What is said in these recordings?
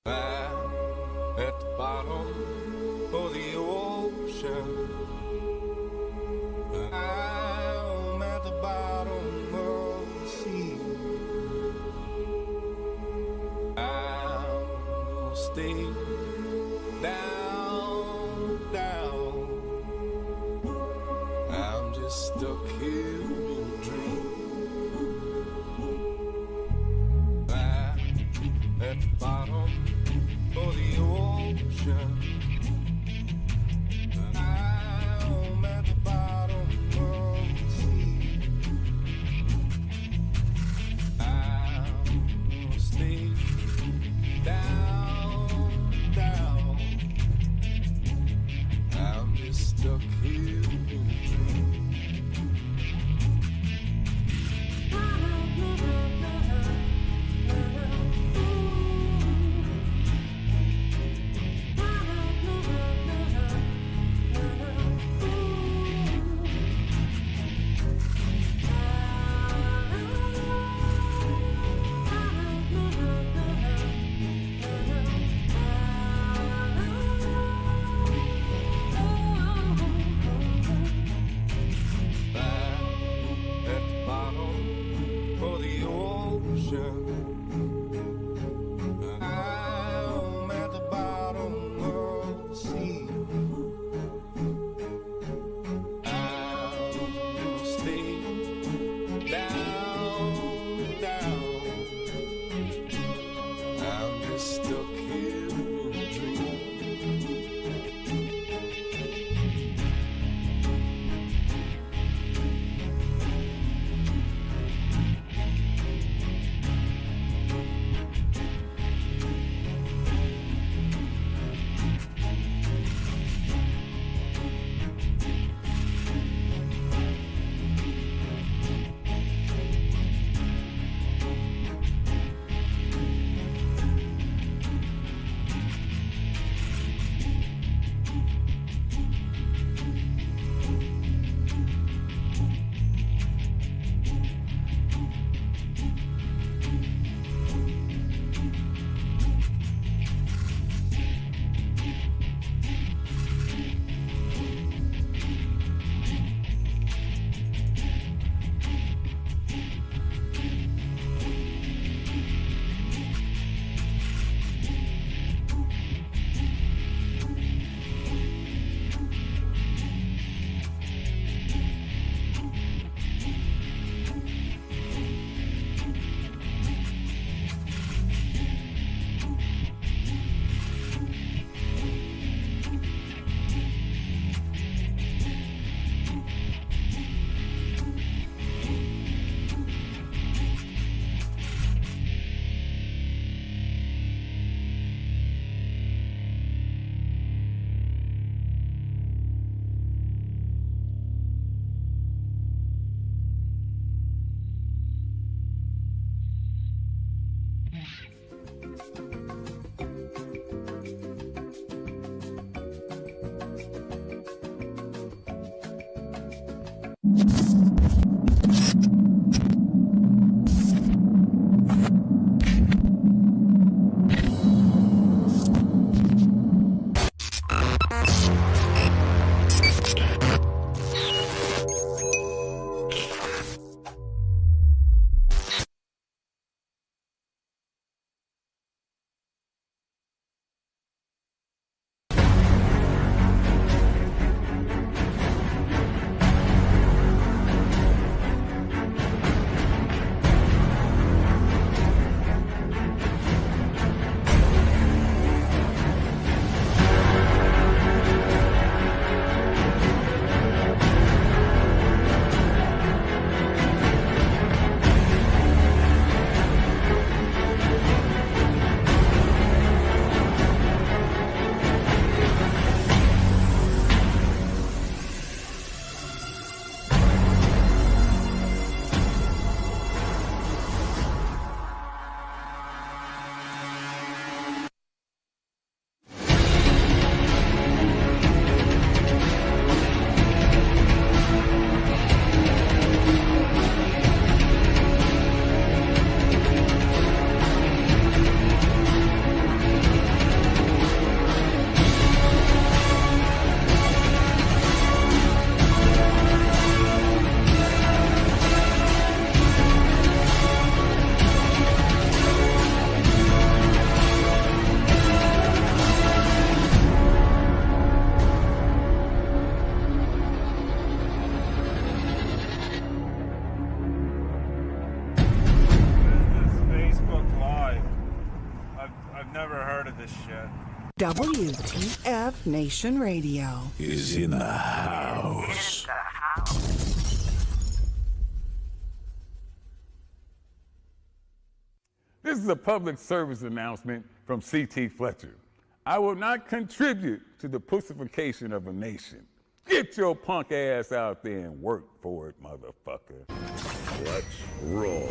At the bottom of the ocean, I'm at the bottom of the sea. I'm gonna stay down, down. I'm just stuck here in a dream. At the bottom of the ocean, I'm at the bottom of the sea. I'm gonna stay down, down. I'm just stuck here in a dream. I'm at the bottom of the sea. I'm gonna stay down, down. I'm just stuck here in a dream. this shit. WTF Nation Radio is in the house. This is a public service announcement from C.T. Fletcher. I will not contribute to the pussification of a nation. Get your punk ass out there and work for it, motherfucker. Let's roll.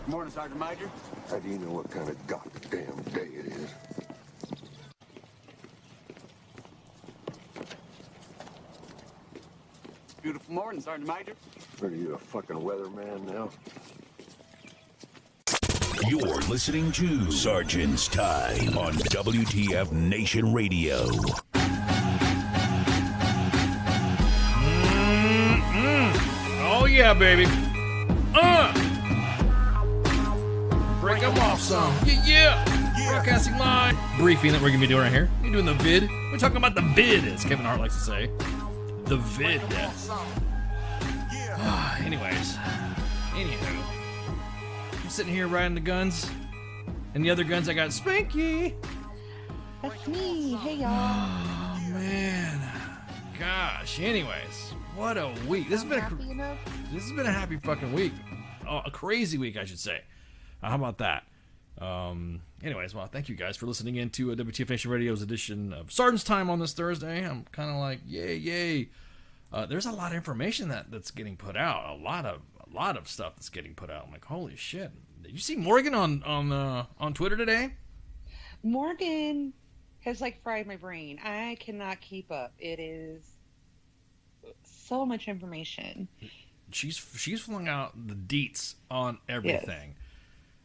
Morning, Sergeant Major. How do you know what kind of goddamn day it is? Beautiful morning, Sergeant Major. Are you a fucking weatherman now? You're listening to Sergeant's Time on WTF Nation Radio. Oh, yeah, baby. Break them off some. Yeah. Broadcasting live. Briefing that we're going to be doing right here. We're doing the vid. We're talking about the vid, as Kevin Hart likes to say. The vid. Anywho. I'm sitting here riding the guns. And the other guns, I got Spanky. That's me. Hey, y'all. Oh, man. Gosh. Anyways, what a week. This has been a happy fucking week. Oh, a crazy week, I should say. How about that? Anyways, well, thank you guys for listening in to WTF Nation Radio's edition of Sergeant's Time on this Thursday. I'm kind of like, yay. There's a lot of information that's getting put out. A lot of stuff that's getting put out. I'm like, holy shit. Did you see Morgan on Twitter today? Morgan has fried my brain. I cannot keep up. It is so much information. She's flung out the deets on everything. Yes.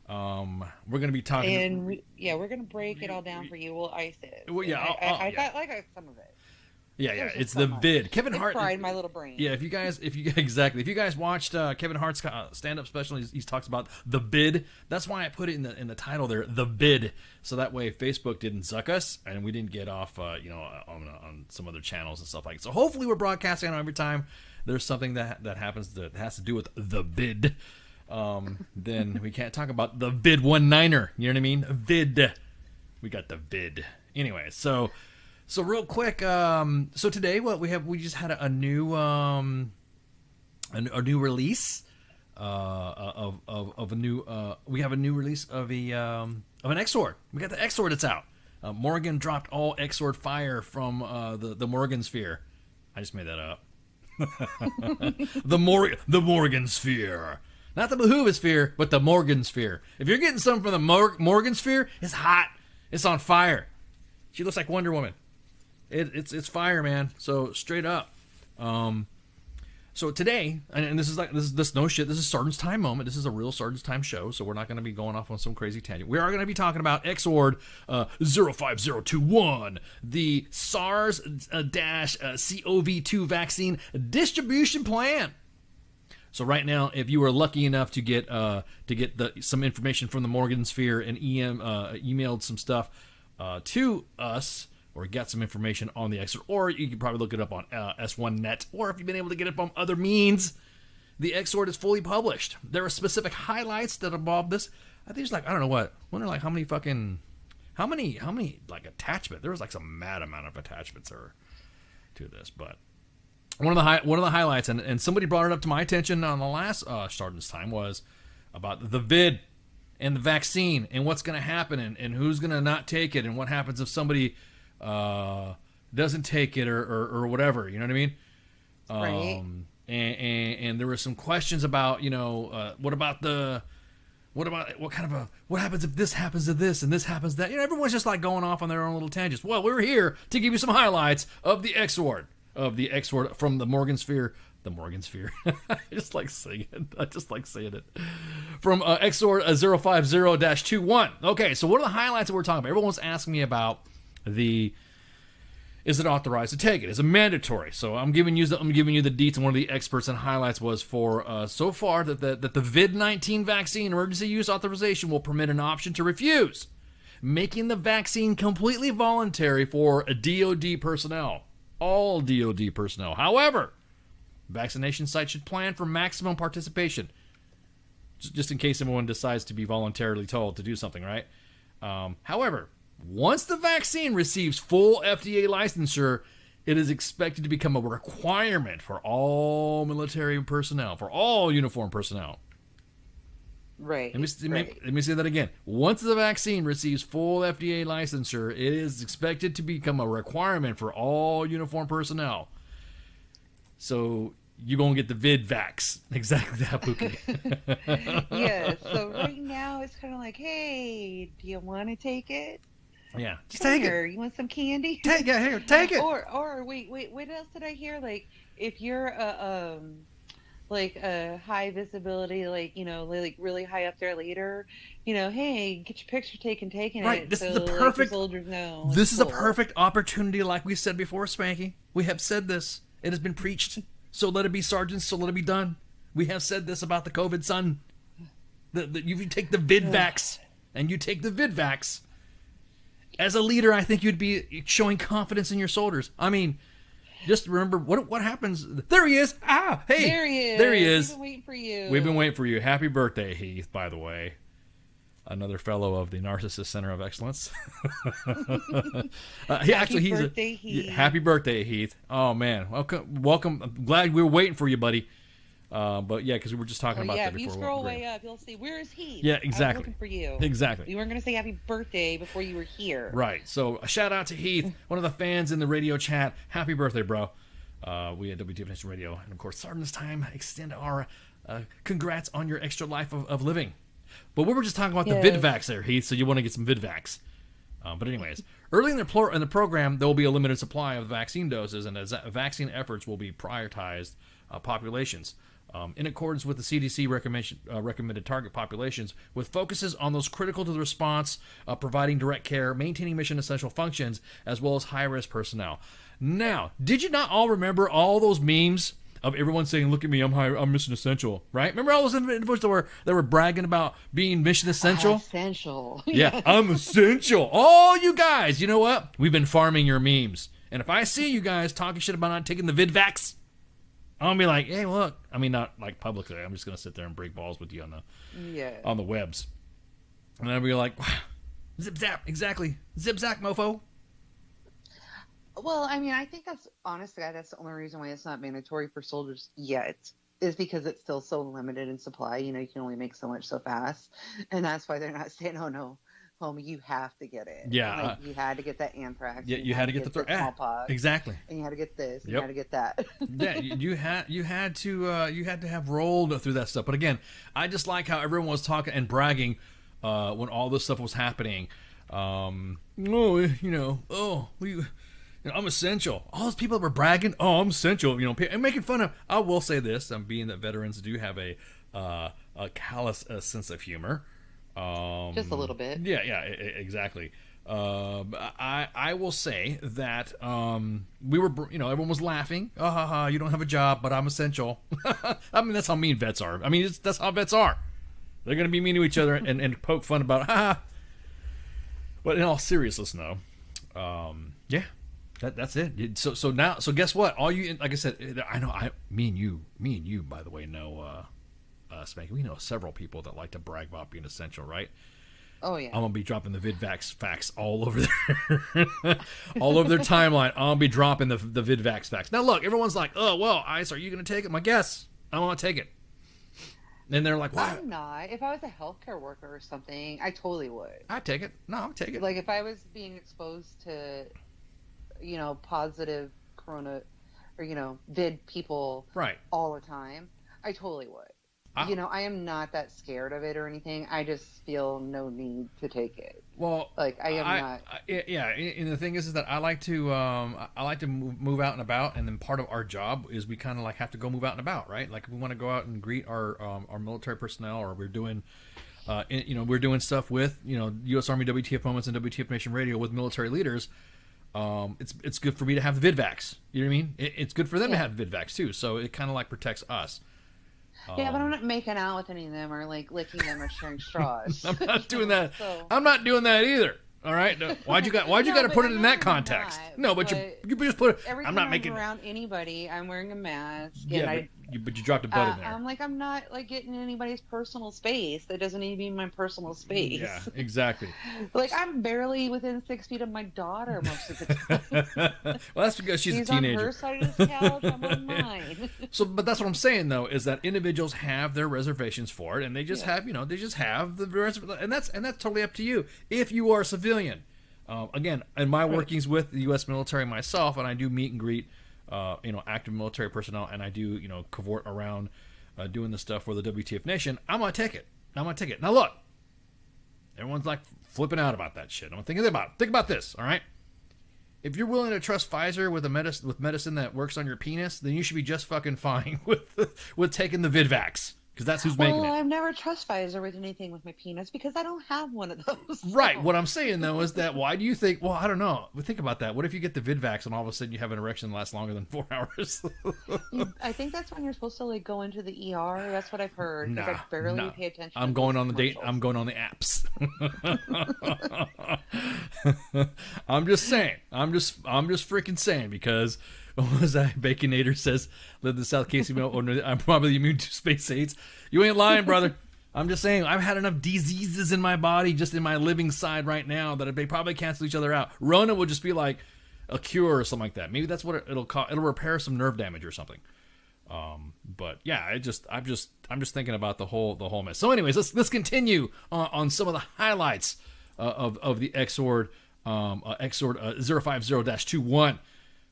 We're going to be talking... And we're going to break it all down for you. We'll ice it. Well, yeah. I got some of it. Yeah, it's the vid. Kevin Hart fried my little brain. Yeah, if you guys watched Kevin Hart's stand-up special, he talks about the bid. That's why I put it in the title there, the bid, so that way Facebook didn't suck us and we didn't get off, on some other channels and stuff like that. So hopefully we're broadcasting every time there's something that happens that has to do with the bid. Then we can't talk about the vid 1-9er. You know what I mean? Vid. We got the vid. Anyway, so real quick, so today we just had a new release of a new we have a new release of an X-Sword. We got the X-Sword that's out. Morgan dropped all X-Sword fire from the Morgan Sphere. I just made that up. the Morgan Sphere. Not the Behoova Sphere, but the Morgan Sphere. If you're getting something from the Morgan Sphere, it's hot. It's on fire. She looks like Wonder Woman. It's fire, man. So straight up. So today, and this is no shit. This is Sergeant's Time moment. This is a real Sergeant's Time show. So we're not going to be going off on some crazy tangent. We are going to be talking about X-Sword 05021, the SARS-CoV-2 vaccine distribution plan. So right now, if you were lucky enough to get some information from the Morgan Sphere and emailed some stuff to us, or got some information on the X-Sword, or you can probably look it up on S1Net, or if you've been able to get it from other means, the X-Sword is fully published. There are specific highlights that involve this. I think it's I don't know what. I wonder how many attachment. There was some mad amount of attachments to this, but. One of the highlights, and somebody brought it up to my attention on the last Sergeant's Time, was about the vid and the vaccine and what's going to happen and who's going to not take it and what happens if somebody doesn't take it or whatever. You know what I mean? Right. And there were some questions about what happens if this happens to this and this happens to that? Everyone's just going off on their own little tangents. Well, we're here to give you some highlights of the X-Sword. Of the X-Sword from the Morgan Sphere. The Morgan Sphere. I just like saying it. From X-Sword 050-21. Okay, so what are the highlights that we're talking about? Everyone's asking me about the Is it authorized to take it? Is it mandatory? So I'm giving you the deets, and one of the experts and highlights was for so far that the vid-19 vaccine emergency use authorization will permit an option to refuse, making the vaccine completely voluntary for DoD personnel, all DoD personnel. However, vaccination sites should plan for maximum participation, just in case someone decides to be voluntarily told to do something, right? However, once the vaccine receives full FDA licensure, it is expected to become a requirement for all military personnel, for all uniformed personnel. Right. Let me say that again. Once the vaccine receives full FDA licensure, it is expected to become a requirement for all uniformed personnel. So you're going to get the vid vax. Exactly that, Pookie. Yeah, so right now it's kind of like, hey, do you want to take it? Yeah, just take Here, it. you want some candy? Take it. Or wait, what else did I hear? Like, if you're a high visibility, like, like really high up there leader, hey, get your picture taken Right, it. this so, is the like, perfect. the soldiers know. This is a cool. perfect opportunity, like we said before, Spanky. We have said this. It has been preached. So let it be, sergeants. So let it be done. We have said this about the COVID, son. You take the vidvax, and you take the vidvax. As a leader, I think you'd be showing confidence in your soldiers. I mean, just remember what happens. There he is. Ah, hey. There he is. We've been waiting for you. We've been waiting for you. Happy birthday, Heath, by the way. Another fellow of the Narcissist Center of Excellence. Happy birthday, Heath. Happy birthday, Heath. Oh, man. Welcome. I'm glad we were waiting for you, buddy. But yeah, because we were just talking about that before. If you scroll way up, you'll see, where is Heath? Yeah, exactly. I was looking for you. Exactly. You weren't going to say happy birthday before you were here. Right. So a shout out to Heath, one of the fans in the radio chat. Happy birthday, bro. We at WTF Nation Radio, and of course, starting this time, extend our congrats on your extra life of living. But we were just talking about the vidvax there, Heath, so you want to get some vidvax. But anyways, early in the program, there will be a limited supply of vaccine doses, and as vaccine efforts will be prioritized populations. In accordance with the CDC recommended target populations, with focuses on those critical to the response, providing direct care, maintaining mission essential functions, as well as high-risk personnel. Now, did you not all remember all those memes of everyone saying, "Look at me, I'm mission essential," right? Remember all those individuals that were bragging about being mission essential? Essential. Yeah, I'm essential. All you guys, you know what? We've been farming your memes. And if I see you guys talking shit about not taking the vidvax, I'm gonna be like, hey, look. I mean, not like publicly. I'm just gonna sit there and break balls with you on the webs. And I'll be like, wow, zip zap, exactly. Zip zap, mofo. Well, I mean, I think that's the only reason why it's not mandatory for soldiers yet, is because it's still so limited in supply. You can only make so much so fast. And that's why they're not saying, oh no, homie, you have to get it. Yeah. You had to get that anthrax. Yeah, you had to get the smallpox. Exactly. And you had to get this. And Yep. you had to get that. Yeah, you had to have rolled through that stuff. But again, I just like how everyone was talking and bragging when all this stuff was happening. I'm essential. All those people that were bragging, oh, I'm essential, and making fun of. I will say this: being that veterans do have a callous sense of humor. Just a little bit. Yeah, exactly. I will say that we were, everyone was laughing. Oh, ha, ha, you don't have a job, but I'm essential. I mean, that's how mean vets are. I mean, that's how vets are. They're going to be mean to each other and poke fun about, ha. But in all seriousness, no. Yeah, that's it. So guess what? All you, like I said, I know, me and you, by the way, know, Spanky, we know several people that like to brag about being essential, right? Oh yeah. I'm gonna be dropping the vidvax facts all over all over their timeline. I'm gonna be dropping the vidvax facts. Now look, everyone's like, "Oh well, Ice, are you gonna take it?" My guess, I want to take it. And they're like, "Why?" I'm not. If I was a healthcare worker or something, I totally would. I'd take it. No, I'll take it. Like if I was being exposed to, positive corona, or vid people, right, all the time, I totally would. I am not that scared of it or anything. I just feel no need to take it. Well, like I am not. Yeah, and the thing is that I like to move out and about, and then part of our job is we kind of like have to go move out and about, right? Like if we want to go out and greet our military personnel, or we're doing. We're doing stuff with U.S. Army WTF Moments and WTF Nation Radio with military leaders. it's good for me to have the VidVax. You know what I mean? It's good for them to have the VidVax too. So it kind of like protects us. Yeah, but I'm not making out with any of them or like licking them or sharing straws. I'm not doing that. So... I'm not doing that either. All right. No, why'd you got to put it in that context? Not, but you just put it. Every I'm time not making around anybody, I'm wearing a mask. Yeah, and but you dropped a butt in there. I'm not like getting in anybody's personal space. That doesn't need to be my personal space. Yeah, exactly. Like I'm barely within 6 feet of my daughter most of the time. Well, that's because she's a teenager. On her side of the couch, I'm on mine. But that's what I'm saying though, is that individuals have their reservations for it, and they just have, they just have the reservation, and that's totally up to you if you are a civilian. Again, in my workings with the U.S. military myself, and I do meet and greet, active military personnel, and I do, cavort around doing the stuff for the WTF Nation, I'm going to take it. Now, look, everyone's like flipping out about that shit. I'm thinking about it. Think about this, all right? If you're willing to trust Pfizer with medicine that works on your penis, then you should be just fucking fine with taking the VidVax. Because that's who's making it. Well, I've never trust Pfizer with anything with my penis because I don't have one of those. Right. What I'm saying, though, is that why do you think... Well, I don't know. But think about that. What if you get the VidVax and all of a sudden you have an erection that lasts longer than 4 hours? I think that's when you're supposed to like go into the ER. That's what I've heard. Nah, I barely pay attention. I'm going on the date. I'm going on the apps. I'm just saying. I'm just freaking saying because... What was that? Baconator says, live in South Casey, I'm probably immune to space AIDS. You ain't lying, brother. I'm just saying, I've had enough diseases in my body, just in my living side right now, that they probably cancel each other out. Rona will just be like a cure or something like that. Maybe that's what it'll cause. It'll repair some nerve damage or something. But yeah, I'm just thinking about the whole mess. So anyways, let's continue on some of the highlights of the Xord, Xord 050-21.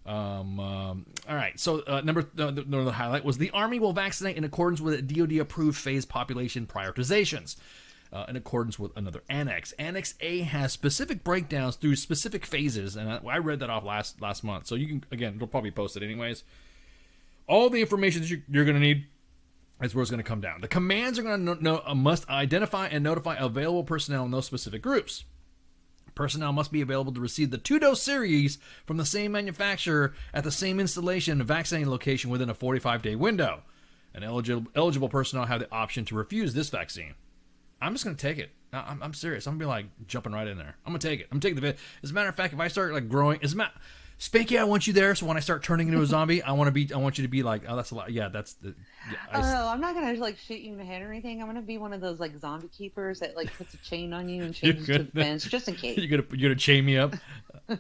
All right. So the highlight was the Army will vaccinate in accordance with DoD approved phase population prioritizations. In accordance with another annex. Annex A has specific breakdowns through specific phases, and I read that off last month. So you can, again, it'll probably post it anyways. All the information that you're going to need is where it's going to come down. The commands are going to must identify and notify available personnel in those specific groups. Personnel must be available to receive the 2-dose series from the same manufacturer at the same installation and vaccinating location within a 45-day window. And eligible personnel have the option to refuse this vaccine. I'm just going to take it. I'm serious. I'm going to be like jumping right in there. I'm going to take it. I'm taking the vid. As a matter of fact, if I start like growing, Spanky, I want you there. So when I start turning into a zombie, I want you to be like, oh, that's a lot. Yeah, that's the. Yeah, no, I'm not gonna like shoot you in the head or anything. I'm gonna be one of those like zombie keepers that like puts a chain on you and chains you to the fence just in case. You're gonna chain me up.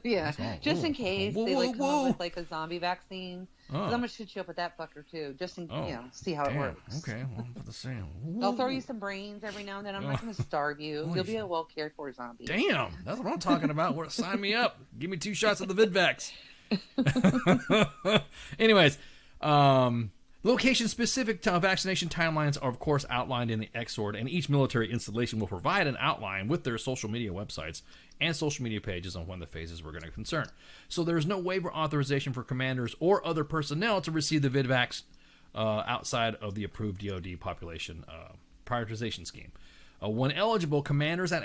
Yeah, just in case they like come up with like a zombie vaccine. Oh. I'm gonna shoot you up with that fucker too, just in see how it works. Okay, well, I'm about to say. I'll throw you some brains every now and then. I'm not gonna starve you. You'll be a well cared for zombie. Damn, that's what I'm talking about. Sign me up. Give me 2 shots of the VidVax. Anyways, location-specific vaccination timelines are, of course, outlined in the Xord, and each military installation will provide an outline with their social media websites and social media pages on when the phases were going to concern. So there's no waiver authorization for commanders or other personnel to receive the VidVax outside of the approved DoD population prioritization scheme. When eligible, commanders at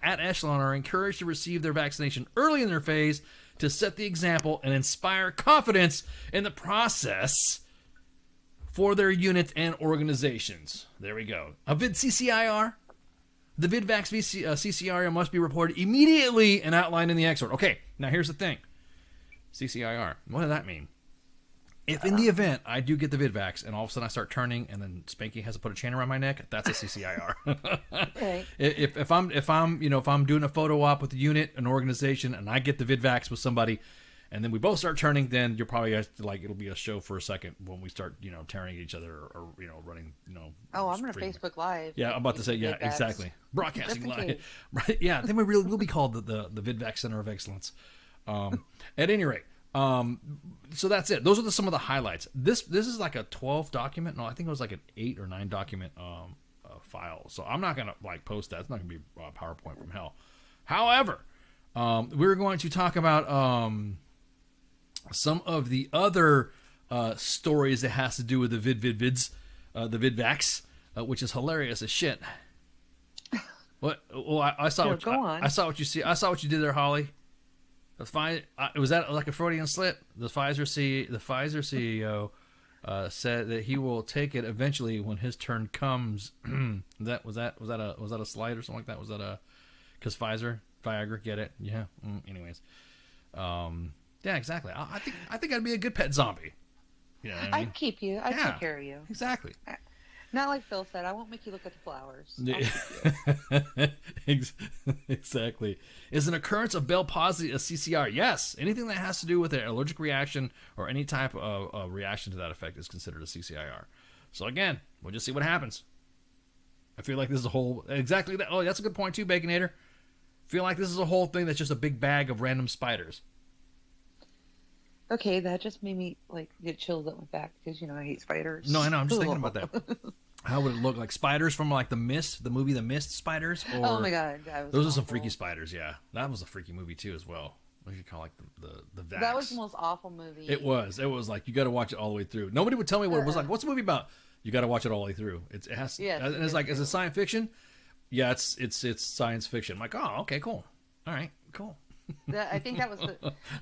Echelon are encouraged to receive their vaccination early in their phase to set the example and inspire confidence in the process for their units and organizations. There we go. A VidCCIR. The VidVax CCIR must be reported immediately and outlined in the Xord. Okay, now here's the thing. CCIR. What does that mean? If in the event I do get the VidVax and all of a sudden I start turning and then Spanky has to put a chain around my neck, that's a CCIR. Okay. If I'm doing a photo op with a unit, an organization, and I get the VidVax with somebody, and then we both start turning, then you're probably like it'll be a show for a second when we start tearing at each other or running Oh, I'm gonna Facebook Live. Yeah, I'm about to say VidVax. Exactly. Broadcasting live. Right? Yeah. Then we'll be called the VidVax Center of Excellence. At any rate. So that's it. Those are some of the highlights. This is like a 12 document. No, I think it was like an 8 or 9 document file. So I'm not gonna like post that. It's not gonna be PowerPoint from hell. However, we're going to talk about some of the other stories that has to do with the vids, the VidVax, which is hilarious as shit. What? Well, I saw. Go on. I saw what you see. I saw what you did there, Holly. Was that like a Freudian slip? The Pfizer CEO said that he will take it eventually when his turn comes. Was that a slide or something like that? Was that a because Viagra, get it? Yeah. Anyways, yeah, exactly. I think I'd be a good pet zombie. You know what I mean? I'd keep you. I'd take care of you. Exactly. Not like Phil said. I won't make you look at the flowers. Exactly. Is an occurrence of Bell palsy a CCR? Yes. Anything that has to do with an allergic reaction or any type of reaction to that effect is considered a CCIR. So again, we'll just see what happens. I feel like this is a whole exactly that. Oh, that's a good point too, Baconator. Feel like this is a whole thing that's just a big bag of random spiders. Okay, that just made me like get chills up my back because I hate spiders. No, I know. I'm just thinking about that. How would it look like spiders from like The Mist, the movie The Mist spiders? Or, oh my god, those are some freaky spiders. Yeah, that was a freaky movie too as well. What do you call like the Vax? That was the most awful movie. It was like you got to watch it all the way through. Nobody would tell me what it was like. What's the movie about? You got to watch it all the way through. It has. Yeah, and it's like is it science fiction? Yeah, it's science fiction. I'm like, oh, okay, cool. All right, cool. I think that was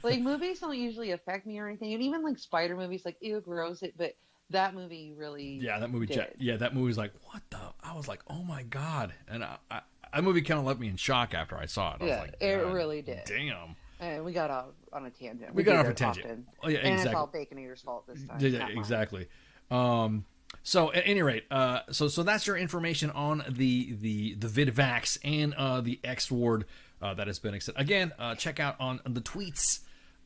like movies don't usually affect me or anything, and even like spider movies, like ew, gross it, but that movie really that movie did. That movie was like what the I was like oh my god, and that movie kind of left me in shock after I saw it. I was like, it really did. Damn. And we got off on a tangent. We got off a tangent. Oh yeah, exactly. And it's all Baconator's fault this time. Yeah, exactly. So at any rate, so that's your information on the VidVax and the X ward that has been accepted. Again, check out on the tweets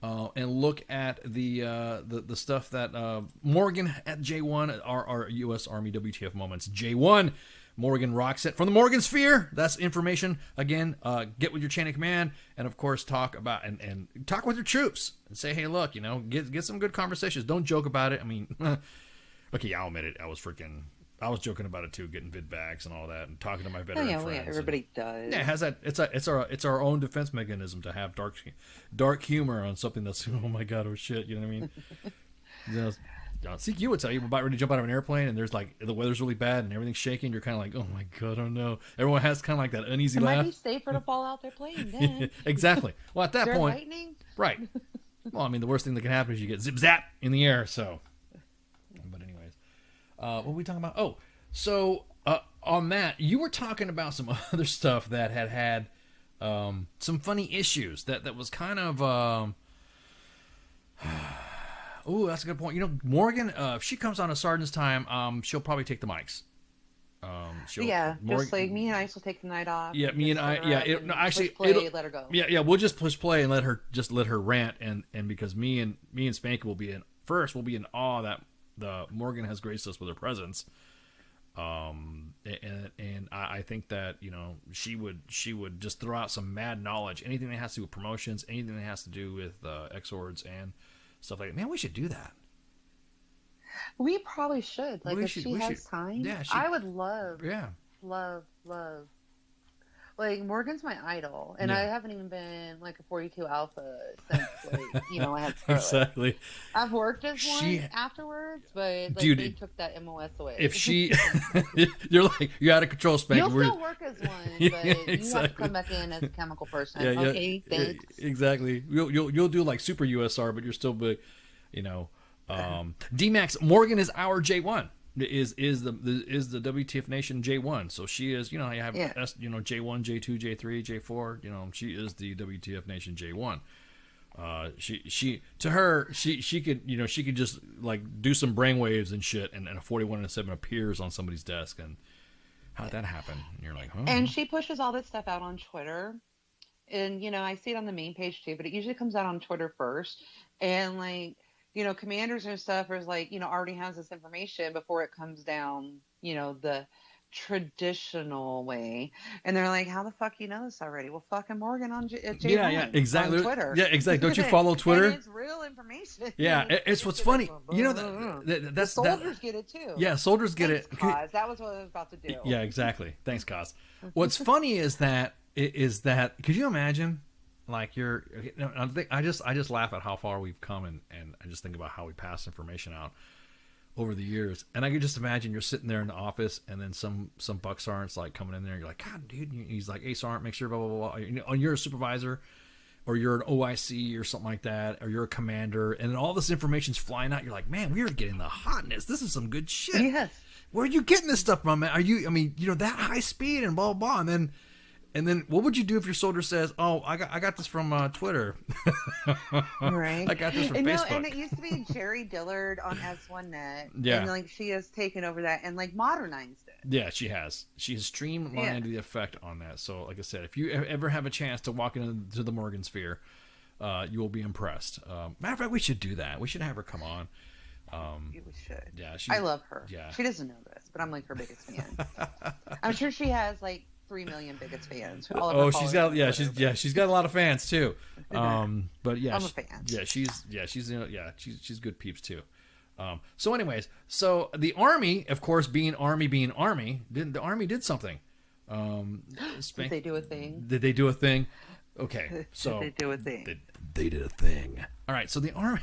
and look at the stuff that Morgan at J1, our U.S. Army WTF moments. J1, Morgan rocks it from the Morgan Sphere. That's information. Again, get with your chain of command, and of course talk about and talk with your troops and say, hey, look, get some good conversations. Don't joke about it. I mean. Okay, I'll admit it. I was joking about it too, getting VidVax and all that, and talking to my veteran friends. Yeah, everybody does. Yeah, it has that. It's our own defense mechanism to have dark humor on something that's oh my god, oh shit. You know what I mean? CQ would tell you we're about ready to jump out of an airplane, and there's like the weather's really bad and everything's shaking. You're kind of like, oh my god, oh no. Everyone has kind of like that uneasy laugh. It might be safer to fall out their plane then. Exactly. Well, at that point, lightning? Right. Well, I mean, the worst thing that can happen is you get zip zap in the air. So. What were we talking about? Oh, so on that, you were talking about some other stuff that had some funny issues that was kind of. Oh, that's a good point. Morgan, if she comes on a sergeant's time, she'll probably take the mics. Morgan, just like me and I will take the night off. Yeah, me and I. Yeah, actually, let her go. Yeah, we'll just push play and let her rant, and because me and Spanky will be in first, we'll be in awe that. The Morgan has graced us with her presence, and I think that she would just throw out some mad knowledge, anything that has to do with promotions, anything that has to do with X-Ords and stuff like that. Man, we should do that. We probably should. Like if she has time, yeah, I would love. Like Morgan's my idol, and I haven't even been like a 42 alpha since I had Scarlet. Exactly. I've worked as one afterwards, but dude, they took that MOS away. If she, you're out of control, Spanky. You'll still work as one, but exactly. You have to come back in as a chemical person. Yeah, okay, thanks. Exactly. You'll do like super USR, but you're still big. D-Max Morgan is our J1. Is the WTF Nation J1, so she is you have J1, J2, J3, J4, she is the WTF Nation J1. She could just like do some brainwaves and shit, and a 41 and a 7 appears on somebody's desk, and how'd that happen? And you're like, oh. And she pushes all that stuff out on Twitter, and I see it on the main page too, but it usually comes out on Twitter first, and like. Commanders and stuff is like, already has this information before it comes down, the traditional way. And they're like, how the fuck you know this already? Well, fucking Morgan on J1 yeah, exactly. On Twitter. Yeah, exactly. Don't you follow Twitter? And it's real information. Yeah, it's what's funny. That's soldiers get it too. Yeah, soldiers get it. Kaz. That was what I was about to do. Yeah, exactly. Thanks, Kaz. What's funny is that could you imagine? Like I just laugh at how far we've come, and I just think about how we pass information out over the years. And I could just imagine you're sitting there in the office, and then some buck sergeant's like coming in there, and you're like, God, dude, he's like, hey, sergeant, make sure blah blah blah. You're a supervisor, or you're an OIC or something like that, or you're a commander, and then all this information's flying out. You're like, man, we are getting the hotness. This is some good shit. Yes. Where are you getting this stuff from, man? Are you, I mean, you know, that high speed and blah, blah, blah. And then what would you do if your soldier says, oh, I got this from Twitter. Right. I got this from Facebook. And it used to be Jerry Dillard on S1Net. Yeah. And like she has taken over that and like modernized it. Yeah, she has. She has streamlined the effect on that. So, like I said, if you ever have a chance to walk into the Morgan Sphere, you will be impressed. Matter of fact, we should do that. We should have her come on. We should. Yeah, I love her. Yeah. She doesn't know this, but I'm like her biggest fan. I'm sure she has like 3 million biggest fans. All of her she's followers got on Twitter, she's got a lot of fans too. But yeah, I'm a fan. She's good peeps too. So anyways, so the Army, of course, being Army, the Army did something. Did they do a thing? Did they do a thing? Okay, so Did they do a thing? they did a thing. All right, so the Army,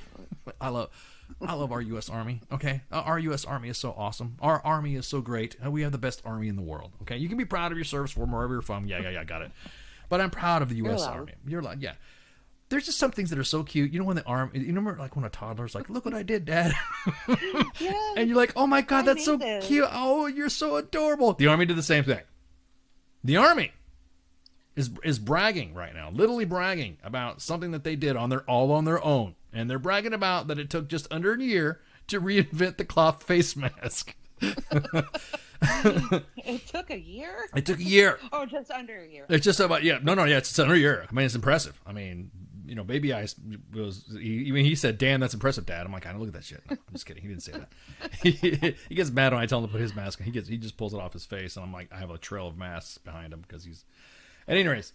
I love our U.S. Army. Okay, our U.S. Army is so awesome. Our Army is so great. We have the best Army in the world. Okay, you can be proud of your service from wherever you're from. Yeah, got it. But I'm proud of the U.S. Army. You're like, yeah. There's just some things that are so cute. You know when the Army, you remember like when a toddler's like, look what I did, Dad. Yeah. And you're like, oh my God, that's so this. cute. Oh, you're so adorable. The Army did the same thing. The Army is bragging right now, literally bragging about something that they did all on their own. And they're bragging about that it took just under a year to reinvent the cloth face mask. It took a year? It took a year. Oh, just under a year. It's just about, it's under a year. I mean, it's impressive. I mean, you know, Baby Ice he said, "Dan, that's impressive, Dad." I'm like, I don't look at that shit. No, I'm just kidding. He didn't say that. He gets mad when I tell him to put his mask on. He just pulls it off his face, and I'm like, I have a trail of masks behind him because he's. At any rate,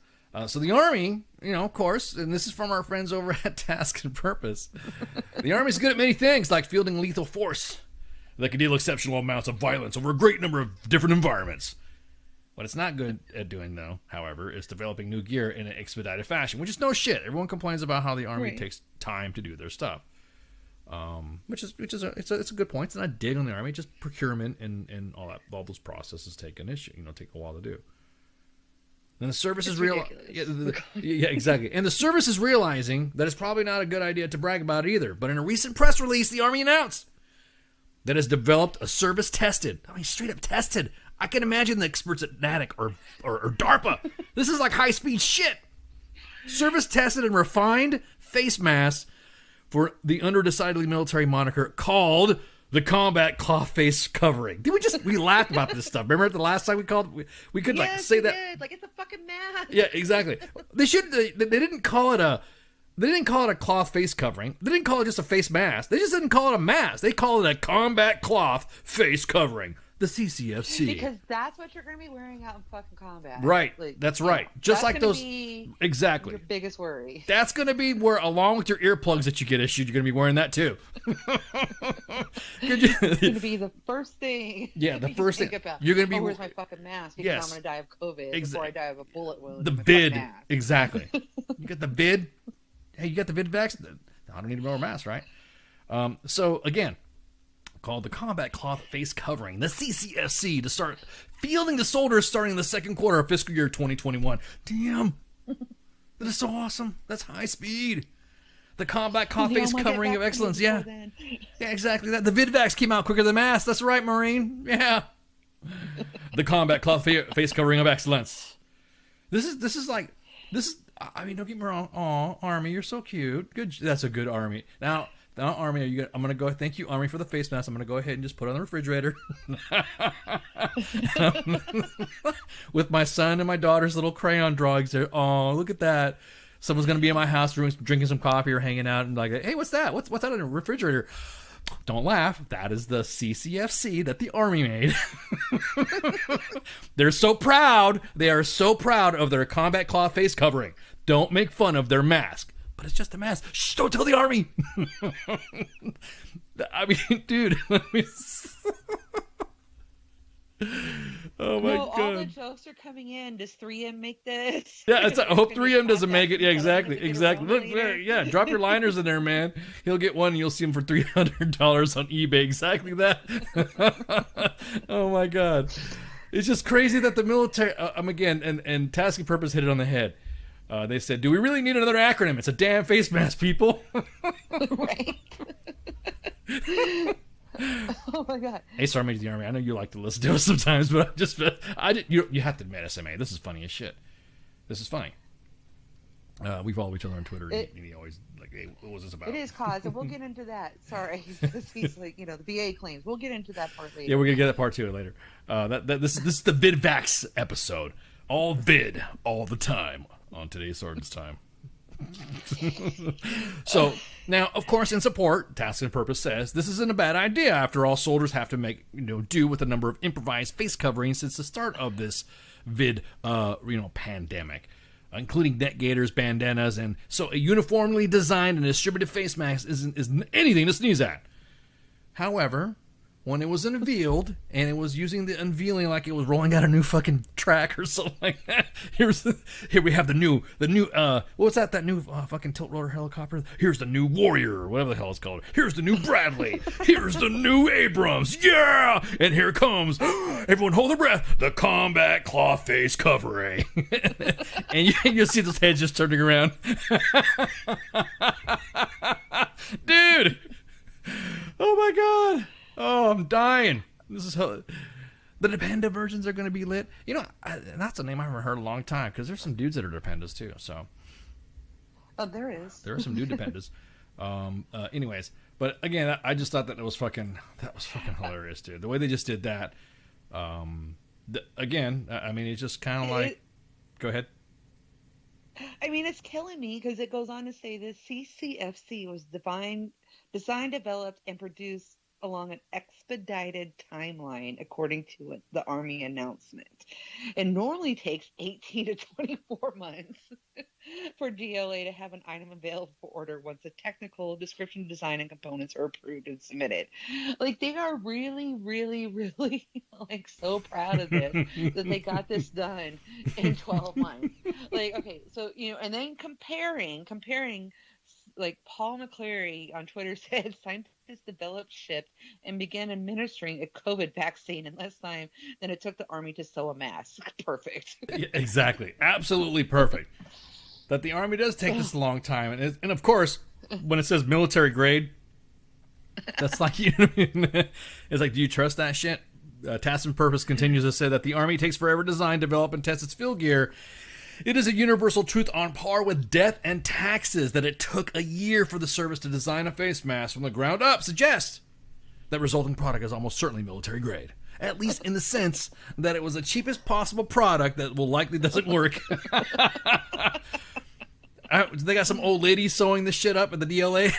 so the Army, you know, of course, and this is from our friends over at Task and Purpose. The Army's good at many things, like fielding lethal force that can deal exceptional amounts of violence over a great number of different environments. What it's not good at doing, though, however, is developing new gear in an expedited fashion, which is no shit. Everyone complains about how the Army takes time to do their stuff, which is a good point. It's not a dig on the Army, just procurement and all those processes take a while to do. And the service is exactly. And the service is realizing that it's probably not a good idea to brag about it either. But in a recent press release, the Army announced that has developed a service tested. I mean, straight up tested. I can imagine the experts at NATIC or DARPA. This is like high speed shit. Service tested and refined face masks for the under-decidedly military moniker called the combat cloth face covering. We laughed about this stuff. Remember the last time we could say that. Did. Like, it's a fucking mask. Yeah, exactly. They didn't call it a cloth face covering. They didn't call it just a face mask. They just didn't call it a mask. They call it a combat cloth face covering. The CCFC. Because that's what you're going to be wearing out in fucking combat. Right. That's right. Just like those. Exactly. Your biggest worry. That's going to be where, along with your earplugs that you get issued, you're going to be wearing that too. It's going to be the first thing. Yeah, the first thing. About. You're going to be. Where's my fucking mask? Because I'm going to die of COVID before I die of a bullet wound. The vid. Exactly. You got the vid. Hey, you got the vid vaccine? I don't need to wear a mask, right? So, again, called the Combat Cloth Face Covering, the CCFC, to start fielding the soldiers starting in the second quarter of fiscal year 2021. Damn. That is so awesome. That's high speed. The Combat Cloth Face Covering of Excellence. Yeah. Yeah, exactly. The VidVax came out quicker than mass. That's right, Marine. Yeah. The Combat Cloth Face Covering of Excellence. This is I mean, don't get me wrong. Aw, Army, you're so cute. Good. That's a good Army. Now, Army, I'm going to go. Thank you, Army, for the face mask. I'm going to go ahead and just put it on the refrigerator with my son and my daughter's little crayon drawings there. Oh, look at that! Someone's going to be in my house drinking some coffee or hanging out and like, hey, what's that? What's that in the refrigerator? Don't laugh. That is the CCFC that the Army made. They're so proud. They are so proud of their combat cloth face covering. Don't make fun of their mask. But it's just a mask. Shh, don't tell the Army. I mean, dude. Oh my God. All the jokes are coming in. Does 3M make this? Yeah, I hope 3M doesn't make it. Yeah, exactly. Look, yeah, drop your liners in there, man. He'll get one and you'll see him for $300 on eBay. Exactly that. Oh my God. It's just crazy that the military, again, and Task and Purpose hit it on the head. They said, "Do we really need another acronym? It's a damn face mask, people." Right. Oh my god. Hey, Sergeant Major of the Army, I know you like to listen to us sometimes, but you have to admit, SMA, this is funny as shit. This is funny. We follow each other on Twitter, and he always like, "Hey, what was this about?" It is cause, and we'll get into that. Sorry, he's like, the VA claims. We'll get into that part later. Yeah, we're gonna get that part to it later. This is the VidVax episode. All vid, all the time on today's Sergeant's Time. So now, of course, in support, Task and Purpose says this isn't a bad idea. After all, soldiers have to make do with a number of improvised face coverings since the start of this pandemic, including neck gaiters, bandanas, and so a uniformly designed and distributed face mask isn't anything to sneeze at. However, when it was unveiled, and it was using the unveiling like it was rolling out a new fucking track or something like that. Here we have the new what's that new fucking tilt rotor helicopter? Here's the new Warrior, or whatever the hell it's called. Here's the new Bradley. Here's the new Abrams. Yeah! And here comes, everyone hold their breath, the combat cloth face covering. And you'll see those heads just turning around. Dude! Oh my god! Oh, I'm dying. This is how the Dependa versions are going to be lit. That's a name I haven't heard in a long time, because there's some dudes that are Dependas too. So, there is. There are some new Dependas. Anyways, but again, I just thought that was fucking hilarious, dude. The way they just did that. Again, I mean, it's just kind of like. Go ahead. I mean, it's killing me because it goes on to say the CCFC was designed, developed, and produced along an expedited timeline, according to the Army announcement. It normally takes 18 to 24 months for DLA to have an item available for order once the technical description, design, and components are approved and submitted. Like, they are really, really, really like so proud of this that they got this done in 12 months. Like, okay, so and then comparing. Like, Paul McCleary on Twitter said, scientists developed, shipped, and began administering a COVID vaccine in less time than it took the Army to sew a mask. Perfect. Yeah, exactly. Absolutely perfect. That the Army does take this a long time. And of course, when it says military grade, that's like, it's like, do you trust that shit? Task and Purpose continues to say that the Army takes forever to design, develop, and test its field gear. It is a universal truth on par with death and taxes that it took a year for the service to design a face mask from the ground up suggests that resulting product is almost certainly military grade. At least in the sense that it was the cheapest possible product that will likely doesn't work. They got some old lady sewing this shit up at the DLA.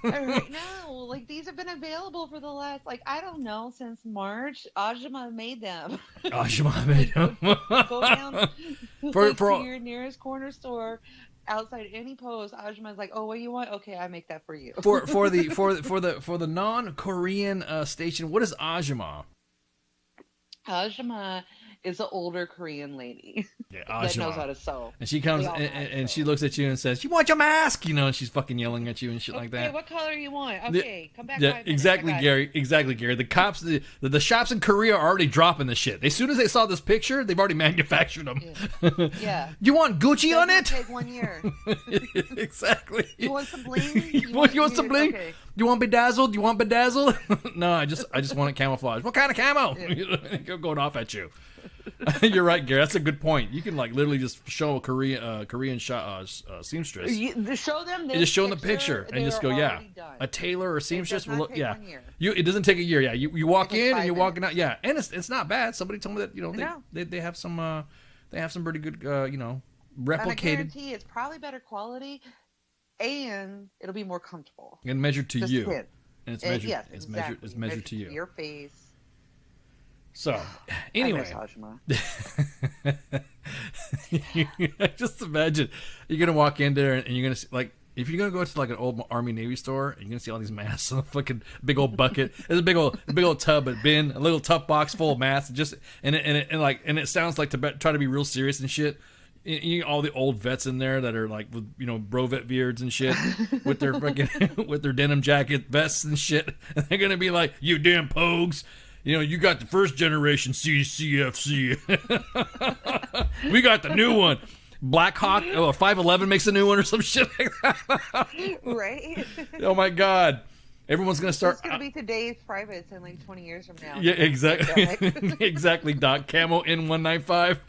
No, like, these have been available for the last, I don't know, since March. Ajima made them. Ajima made them. Go down to your nearest corner store. Outside any post, Ajima's like, "Oh, what do you want? Okay, I make that for you." For the non-Korean station, what is Ajima? Ajima is an older Korean lady that knows how to sew. And she comes and she looks at you and says, "You want your mask?" And she's fucking yelling at you and shit like that. Okay, what color you want? Okay, come back. Yeah, exactly, Gary. Exactly, Gary. The cops, the shops in Korea are already dropping the shit. As soon as they saw this picture, they've already manufactured them. Yeah. You want Gucci on it? Take 1 year. Exactly. You want some bling? You want some bling? Okay. You want bedazzled? You want bedazzled? No, I just want it camouflage. What kind of camo? Yeah. Going off at you. You're right, Gary. That's a good point. You can literally just show a Korean seamstress. Show them this. You just show them the picture and just go, yeah. Done. A tailor or seamstress will look, yeah. 1 year. It doesn't take a year, yeah. You walk in and you're walking out, yeah. And it's not bad. Somebody told me that they have some pretty good replicated. And I guarantee it's probably better quality, and it'll be more comfortable. And measured to you. Fit. And it's measured. Yes, it's exactly. measured. It's measured to you. Your face. So, anyway, just imagine you're gonna walk in there and you're gonna see, if you're gonna go to an old Army Navy store and you're gonna see all these masks in a fucking big old bucket. There's a big old tub, a bin, a little tough box full of masks. And it sounds like to try to be real serious and shit. All the old vets in there that are with bro vet beards and shit with their fucking with their denim jacket vests and shit. And they're gonna be like, "You damn pogues. You got the first generation CCFC. We got the new one." Black Hawk, 511 makes a new one or some shit like that. Right? Oh my God. Everyone's gonna start. It's gonna be today's privates in like 20 years from now. Yeah, exactly. Exactly, Doc. Camo N195.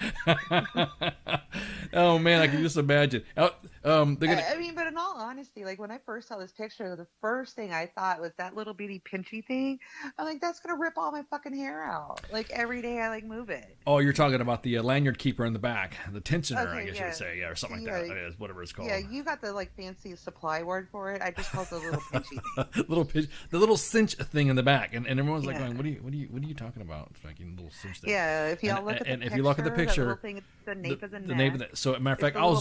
Oh man, I can just imagine. They're gonna. I mean, but in all honesty, like when I first saw this picture, the first thing I thought was that little bitty pinchy thing. I'm like, that's gonna rip all my fucking hair out. Like every day I like move it. Oh, you're talking about the lanyard keeper in the back, the tensioner, Okay, I guess you would say, or something like that. It is, whatever it's called. Yeah, you got the like fancy supply word for it. I just called it a little pinchy thing. The little cinch thing in the back, and everyone's like going, what are you talking about? Fucking little cinch thing. Yeah, if y'all look at the picture, if you look at the picture, little thing, the nape of the neck. Nape of the, so matter of fact, I'll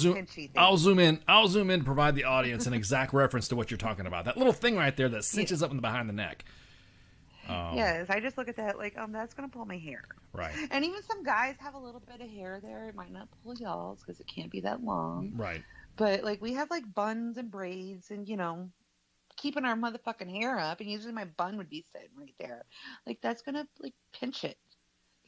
zoom in to provide the audience an exact reference to what you're talking about. That little thing right there that cinches up in the behind the neck. Yes, I just look at that like, that's gonna pull my hair. Right. And even some guys have a little bit of hair there. It might not pull y'all's because it can't be that long. Right. But like we have like buns and braids and keeping our motherfucking hair up, and usually my bun would be sitting right there. Like that's gonna like pinch it.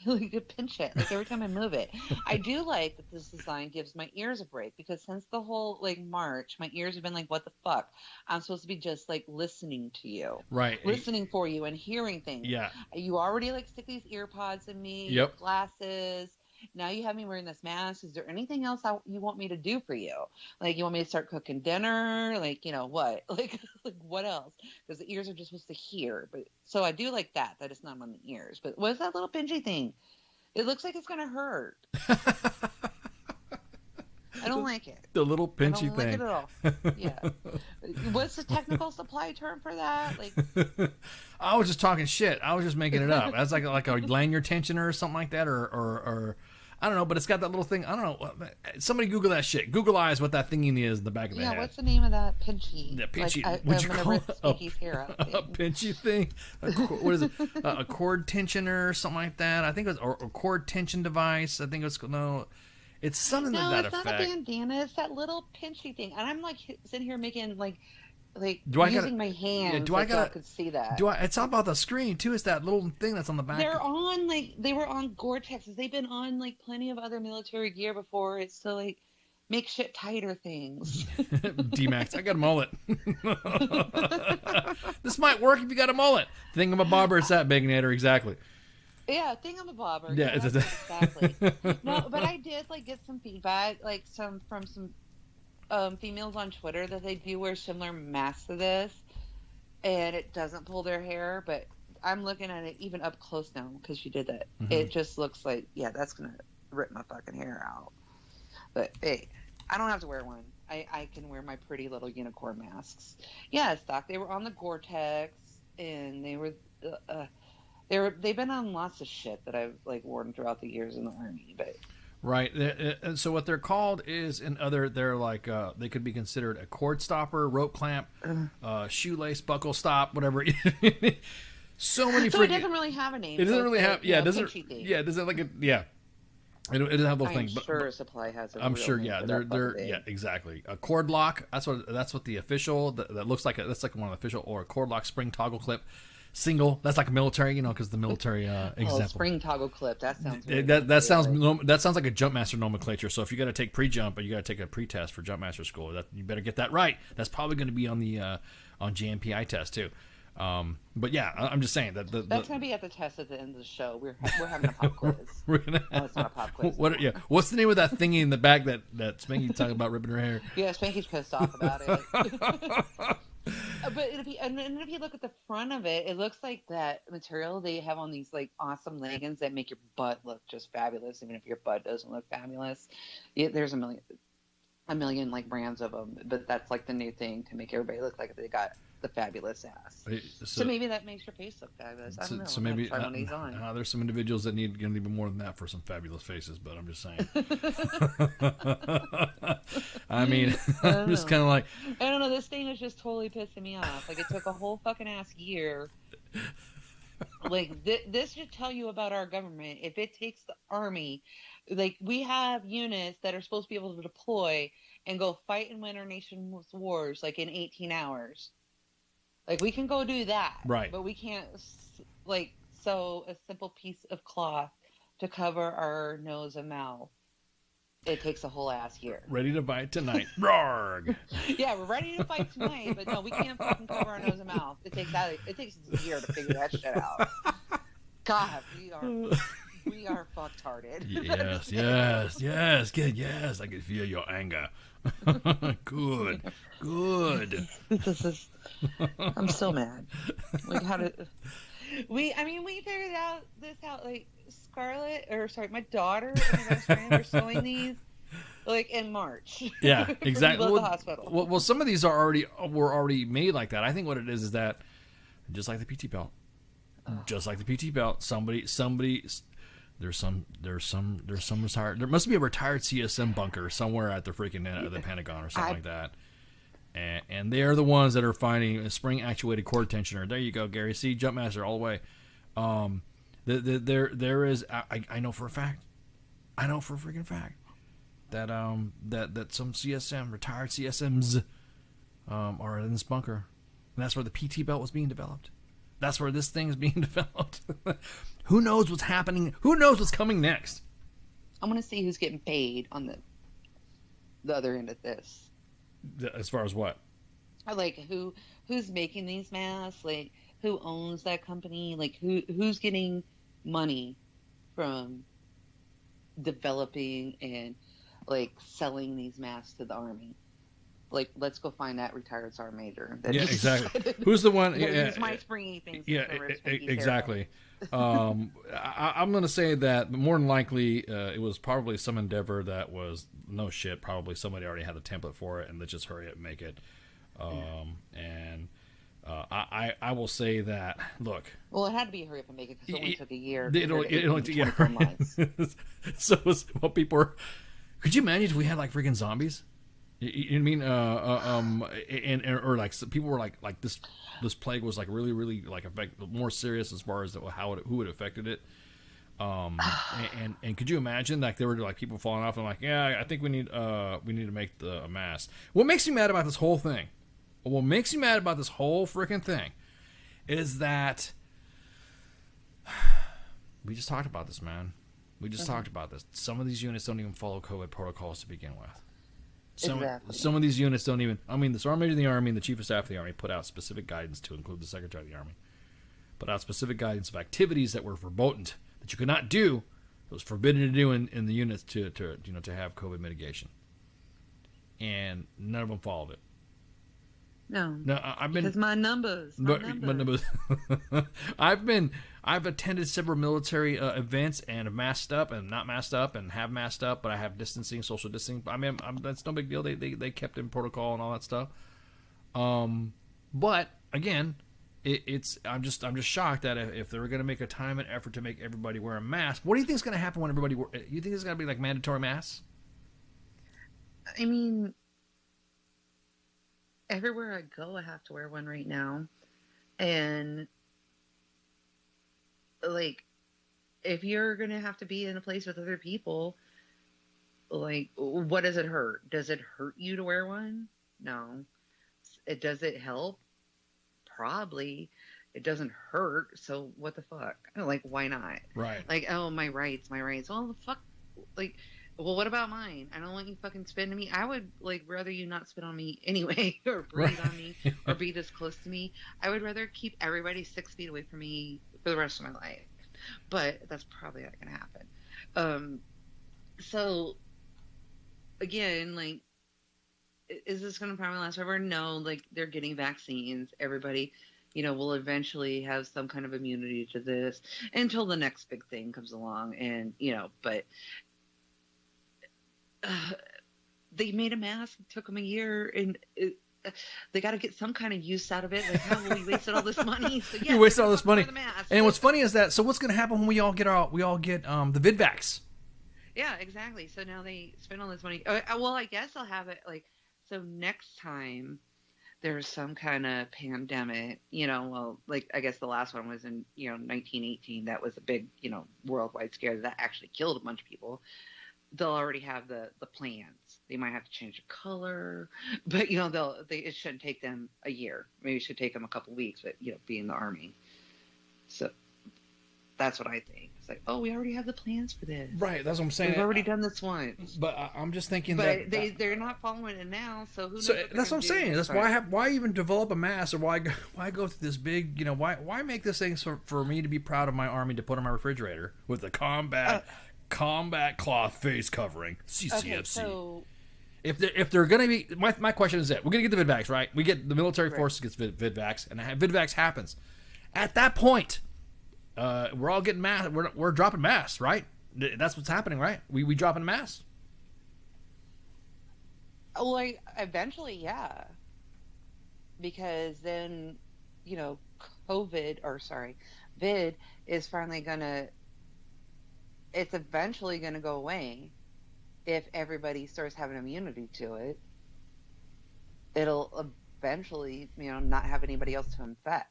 Like to pinch it like every time I move it. I do like that this design gives my ears a break, because since the whole like March, my ears have been like, what the fuck? I'm supposed to be just like listening to you, right? Listening for you and hearing things. Yeah. You already like stick these ear pods in me. Yep. Glasses. Now you have me wearing this mask. Is there anything else you want me to do for you? Like, you want me to start cooking dinner? Like, what? Like what else? Because the ears are just supposed to hear. But so I do like that it's not on the ears. But what's that little pinchy thing? It looks like it's gonna hurt. I don't like it. The little pinchy I don't thing. like it at all. Yeah. What's the technical supply term for that? Like, I was just talking shit. I was just making it up. That's like a lanyard tensioner or something like that, or I don't know. But it's got that little thing. I don't know. Somebody Google that shit. Google eyes what that thingy is in the back of the head. Yeah. What's the name of that pinchy? The pinchy. Like, would you I'm call gonna it rip Spanky's hair out. a pinchy thing? What is it? A cord tensioner or something like that? I think it was or a cord tension device. I think it was no. It's something to that effect. No, it's not a bandana. It's that little pinchy thing. And I'm like sitting here making like using my hands. Yeah, so I could see that. It's all about the screen too. It's that little thing that's on the back. They were on Gore-Tex's. They've been on like plenty of other military gear before. It's to like make shit tighter things. D-Max, I got a mullet. This might work if you got a mullet. Thingamabobber, it's that Baconator, exactly. Yeah, thingamabobber. Yeah, exactly. No, but I did like get some feedback, like from some females on Twitter that they do wear similar masks to this, and it doesn't pull their hair. But I'm looking at it even up close now because she did that. Mm-hmm. It just looks like, that's gonna rip my fucking hair out. But hey, I don't have to wear one. I can wear my pretty little unicorn masks. Yeah, Doc. They were on the Gore-Tex, and they were. They've been on lots of shit that I've like worn throughout the years in the Army, but right. And so what they're called is they're like they could be considered a cord stopper, rope clamp, shoelace buckle stop, whatever. So many. So it doesn't really have a name. It doesn't really have. Yeah, it doesn't. Thing. Yeah, it doesn't like a. Yeah. It doesn't have those things. I'm sure Supply has. I'm sure. Yeah, they're yeah, exactly. A cord lock. That's what the official. That looks like that's like one of the official, or a cord lock spring toggle clip. Single, that's like a military, because the military example. Spring toggle clip. That sounds. Really that sounds like a jumpmaster nomenclature. So if you got to take pre-jump, or you got to take a pre-test for jumpmaster school, you better get that right. That's probably going to be on the on JMPI test too. But yeah, I'm just saying that's going to be at the test at the end of the show. We're having a pop quiz. No, it's not a pop quiz. What's the name of that thingy in the back that Spanky's talking about ripping her hair? Yeah, Spanky's pissed off about it. But if you look at the front of it, it looks like that material they have on these like awesome leggings that make your butt look just fabulous, even if your butt doesn't look fabulous. There's a million like brands of them, but that's like the new thing to make everybody look like they got the fabulous ass. So maybe that makes your face look fabulous. I don't know. So maybe there's some individuals that need going to be more than that for some fabulous faces, but I'm just saying. I mean, I'm just kind of like, I don't know. This thing is just totally pissing me off. Like, it took a whole fucking ass year. Like, this should tell you about our government. If it takes the Army, like, we have units that are supposed to be able to deploy and go fight and win our nation's wars, like, in 18 hours. Like, we can go do that. Right. But we can't, like, sew a simple piece of cloth to cover our nose and mouth it takes a whole ass year. Ready to fight tonight. Rarg. Yeah, we're ready to fight tonight, but no, we can't fucking cover our nose and mouth. It takes a year to figure that shit out. God, we are fucked-hearted. Yes, kid, yes. I can feel your anger. Good. This is. I'm still mad. Like, how did we figured this out. Like, my daughter and my best friend were sewing these like in March. Yeah, exactly. Well, the hospital. Well, some of these were already made like that. I think what it is that just like the PT belt, somebody. There's some retired. There must be a retired CSM bunker somewhere at the freaking the Pentagon or something like that. And they are the ones that are finding a spring actuated cord tensioner. There you go, Gary. See, Jumpmaster all the way. There is. I know for a fact. I know for a freaking fact that that some retired CSMs are in this bunker, and that's where the PT belt was being developed. That's where this thing is being developed. Who knows what's happening? Who knows what's coming next? I want to see who's getting paid on the other end of this. As far as what? Like who's making these masks? Like who owns that company? Like who's getting money from developing and like selling these masks to the Army? Like, let's go find that retired sergeant major. Yeah, exactly. Who's the one? Use my springy things. Yeah, exactly. I'm going to say that more than likely it was probably some endeavor that was no shit. Probably somebody already had a template for it, and let's just hurry up and make it. And I will say that. Look. Well, it had to be a hurry up and make it because it only took a year. It only took a year. So it was what people were. Could you imagine if we had like freaking zombies? You know what I mean? Or like so people were like this plague was like really like more serious as far as who it affected it. And could you imagine like there were like people falling off and like, yeah, I think we need to make a mask. What makes me mad about this whole thing? What makes me mad about this whole freaking thing is that we just talked about this, man. We just talked about this. Some of these units don't even follow COVID protocols to begin with. Some of these units don't even. I mean, the Sergeant Major of the Army and the Chief of Staff of the Army put out specific guidance to include the Secretary of the Army. Put out specific guidance of activities that were verboten that you could not do. It was forbidden to do in the units to have COVID mitigation. And none of them followed it. No, I've been because my numbers. I've attended several military events and have masked up and not masked up and have masked up, but I have distancing, social distancing. I mean, that's no big deal. They kept in protocol and all that stuff. But again, I'm just shocked that if they were going to make a time and effort to make everybody wear a mask, what do you think is going to happen when everybody? You think it's going to be like mandatory masks? I mean, everywhere I go, I have to wear one right now, and like, if you're gonna have to be in a place with other people, like, what does it hurt? Does it hurt you to wear one? No. Does it help? Probably. It doesn't hurt, so what the fuck? Like, why not? Right. Like, oh, my rights. Well, the fuck, like, well, what about mine? I don't want you fucking spit on me. I would like rather you not spit on me anyway, or breathe on me, or be this close to me. I would rather keep everybody 6 feet away from me for the rest of my life. But that's probably not gonna happen. So again, like, is this gonna probably last forever? No. Like, they're getting vaccines. Everybody, will eventually have some kind of immunity to this until the next big thing comes along, and but. They made a mask. It took them a year, and they got to get some kind of use out of it. Like, how we wasted all this money? So, yeah, you wasted all this money. And what's funny is that. So what's going to happen when we all get the VidVax? Yeah, exactly. So now they spend all this money. Well, I guess I'll have it like so next time there's some kind of pandemic. Well, like I guess the last one was in 1918. That was a big worldwide scare that actually killed a bunch of people. They'll already have the plans. They might have to change the color, but it shouldn't take them a year. Maybe it should take them a couple weeks, but be in the Army. So that's what I think. It's like, oh, we already have the plans for this. Right, that's what I'm saying. We've already done this once. But I'm just thinking but that they're not following it now, so who knows? so that's what I'm saying. That's why even develop a mass, or why go through this big, why make this thing for me to be proud of my army to put on my refrigerator with the combat cloth face covering CCFC. Okay, so if they're gonna be, my question is that we're gonna get the VidVax, right? We get the military forces gets VidVax, and VidVax happens. At that point, we're all getting mass. We're dropping mass, right? That's what's happening, right? We dropping mass. Like eventually, yeah. Because then, vid is finally gonna. It's eventually gonna go away. If everybody starts having immunity to it, it'll eventually, not have anybody else to infect.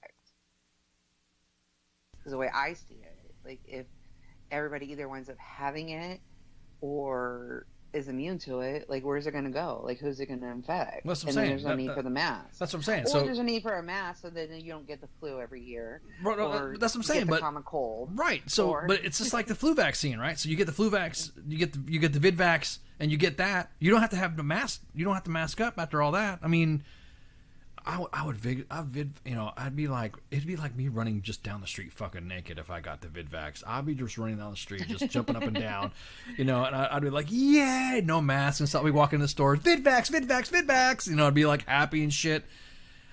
Is the way I see it. Like, if everybody either winds up having it or is immune to it, like, where's it going to go? Like, who's it going to infect? That's what I'm and saying. Then there's no need for the mask. That's what I'm saying. Or so there's a need for a mask, so then you don't get the flu every year. Right, or that's what I'm saying. Get the common cold. Right. So, but it's just like the flu vaccine, right? So you get the flu vax, you get the VidVax, and you get that. You don't have to have the mask. You don't have to mask up after all that. I mean, I'd be like, it'd be like me running just down the street fucking naked if I got the VidVax. I'd be just running down the street, just jumping up and down, and I'd be like, yeah, no mask, and so I'd be walking in the store, VidVax, VidVax, VidVax, I'd be like happy and shit.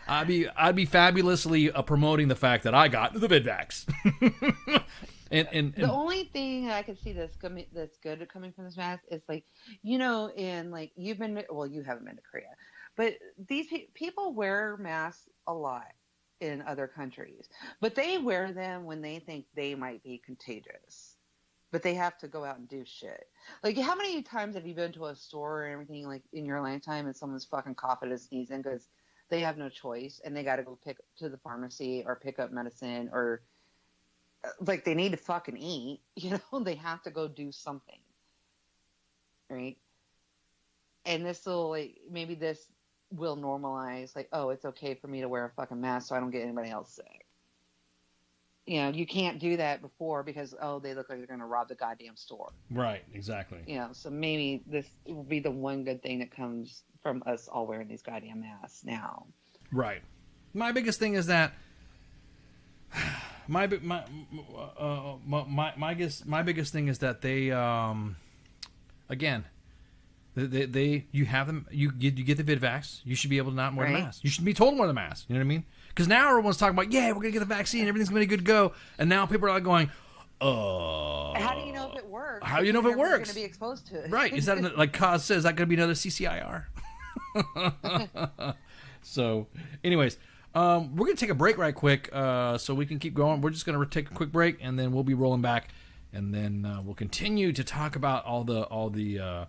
I'd be fabulously promoting the fact that I got the VidVax. and the only thing I can see that's good coming from this mask is like, in like you haven't been to Korea. But these people wear masks a lot in other countries. But they wear them when they think they might be contagious. But they have to go out and do shit. Like, how many times have you been to a store or everything, like, in your lifetime and someone's fucking coughing and sneezing because they have no choice and they got to go pick to the pharmacy or pick up medicine or, like, they need to fucking eat. They have to go do something. Right? And this will, like, maybe this will normalize, like, oh, it's okay for me to wear a fucking mask so I don't get anybody else sick. You can't do that before because, oh, they look like they're going to rob the goddamn store. Right, exactly. So maybe this will be the one good thing that comes from us all wearing these goddamn masks now. Right. My biggest thing is that my biggest thing is that they again, you have them. You get the VidVax. You should be able to not wear the mask. You should be told to wear the mask. You know what I mean? Because now everyone's talking about, yeah, we're gonna get the vaccine. Everything's gonna be good to go. And now people are like going, how do you know if it works? How do you know if it works? You're gonna be exposed to it. Right? Is that like Kaz says? Is that gonna be another CCIR? So, anyways, we're gonna take a break right quick, so we can keep going. We're just gonna take a quick break, and then we'll be rolling back, and then we'll continue to talk about all the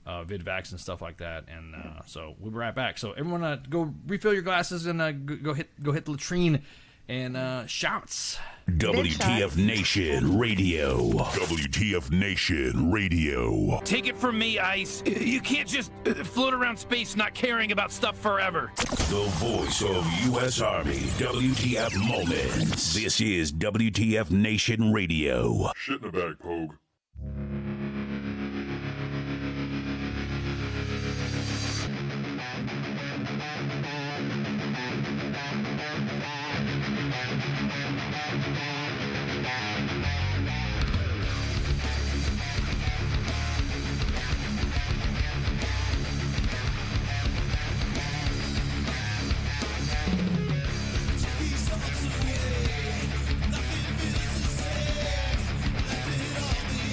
VidVax and stuff like that, and so we'll be right back. So everyone, go refill your glasses and go hit the latrine and shouts. WTF Nation Radio. WTF Nation Radio. Take it from me, Ice. You can't just float around space not caring about stuff forever. The voice of U.S. Army. WTF Moments. This is WTF Nation Radio. Shit in the bag, Pogue. Nothing feels the same. Left it all behind.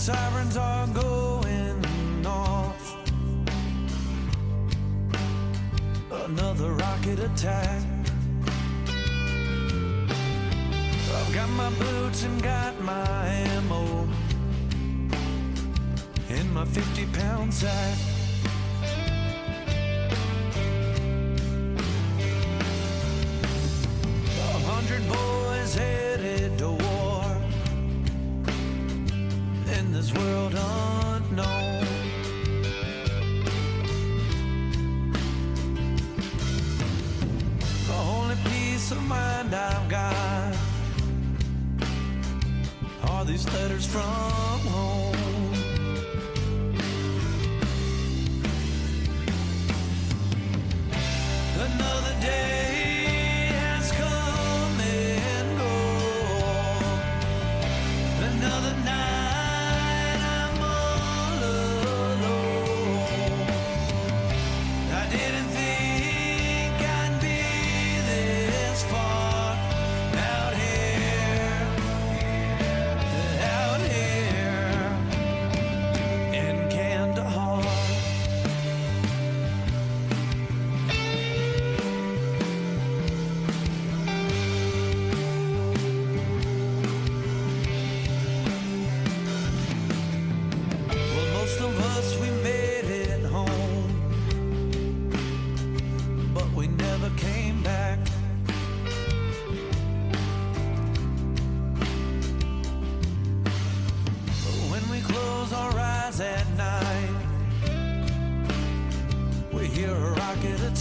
sirens are going off. Another rocket attack. I've got my boots and got my ammo in my 50-pound sack. Boys headed to war in this world unknown. The only peace of mind I've got are these letters from home. Another day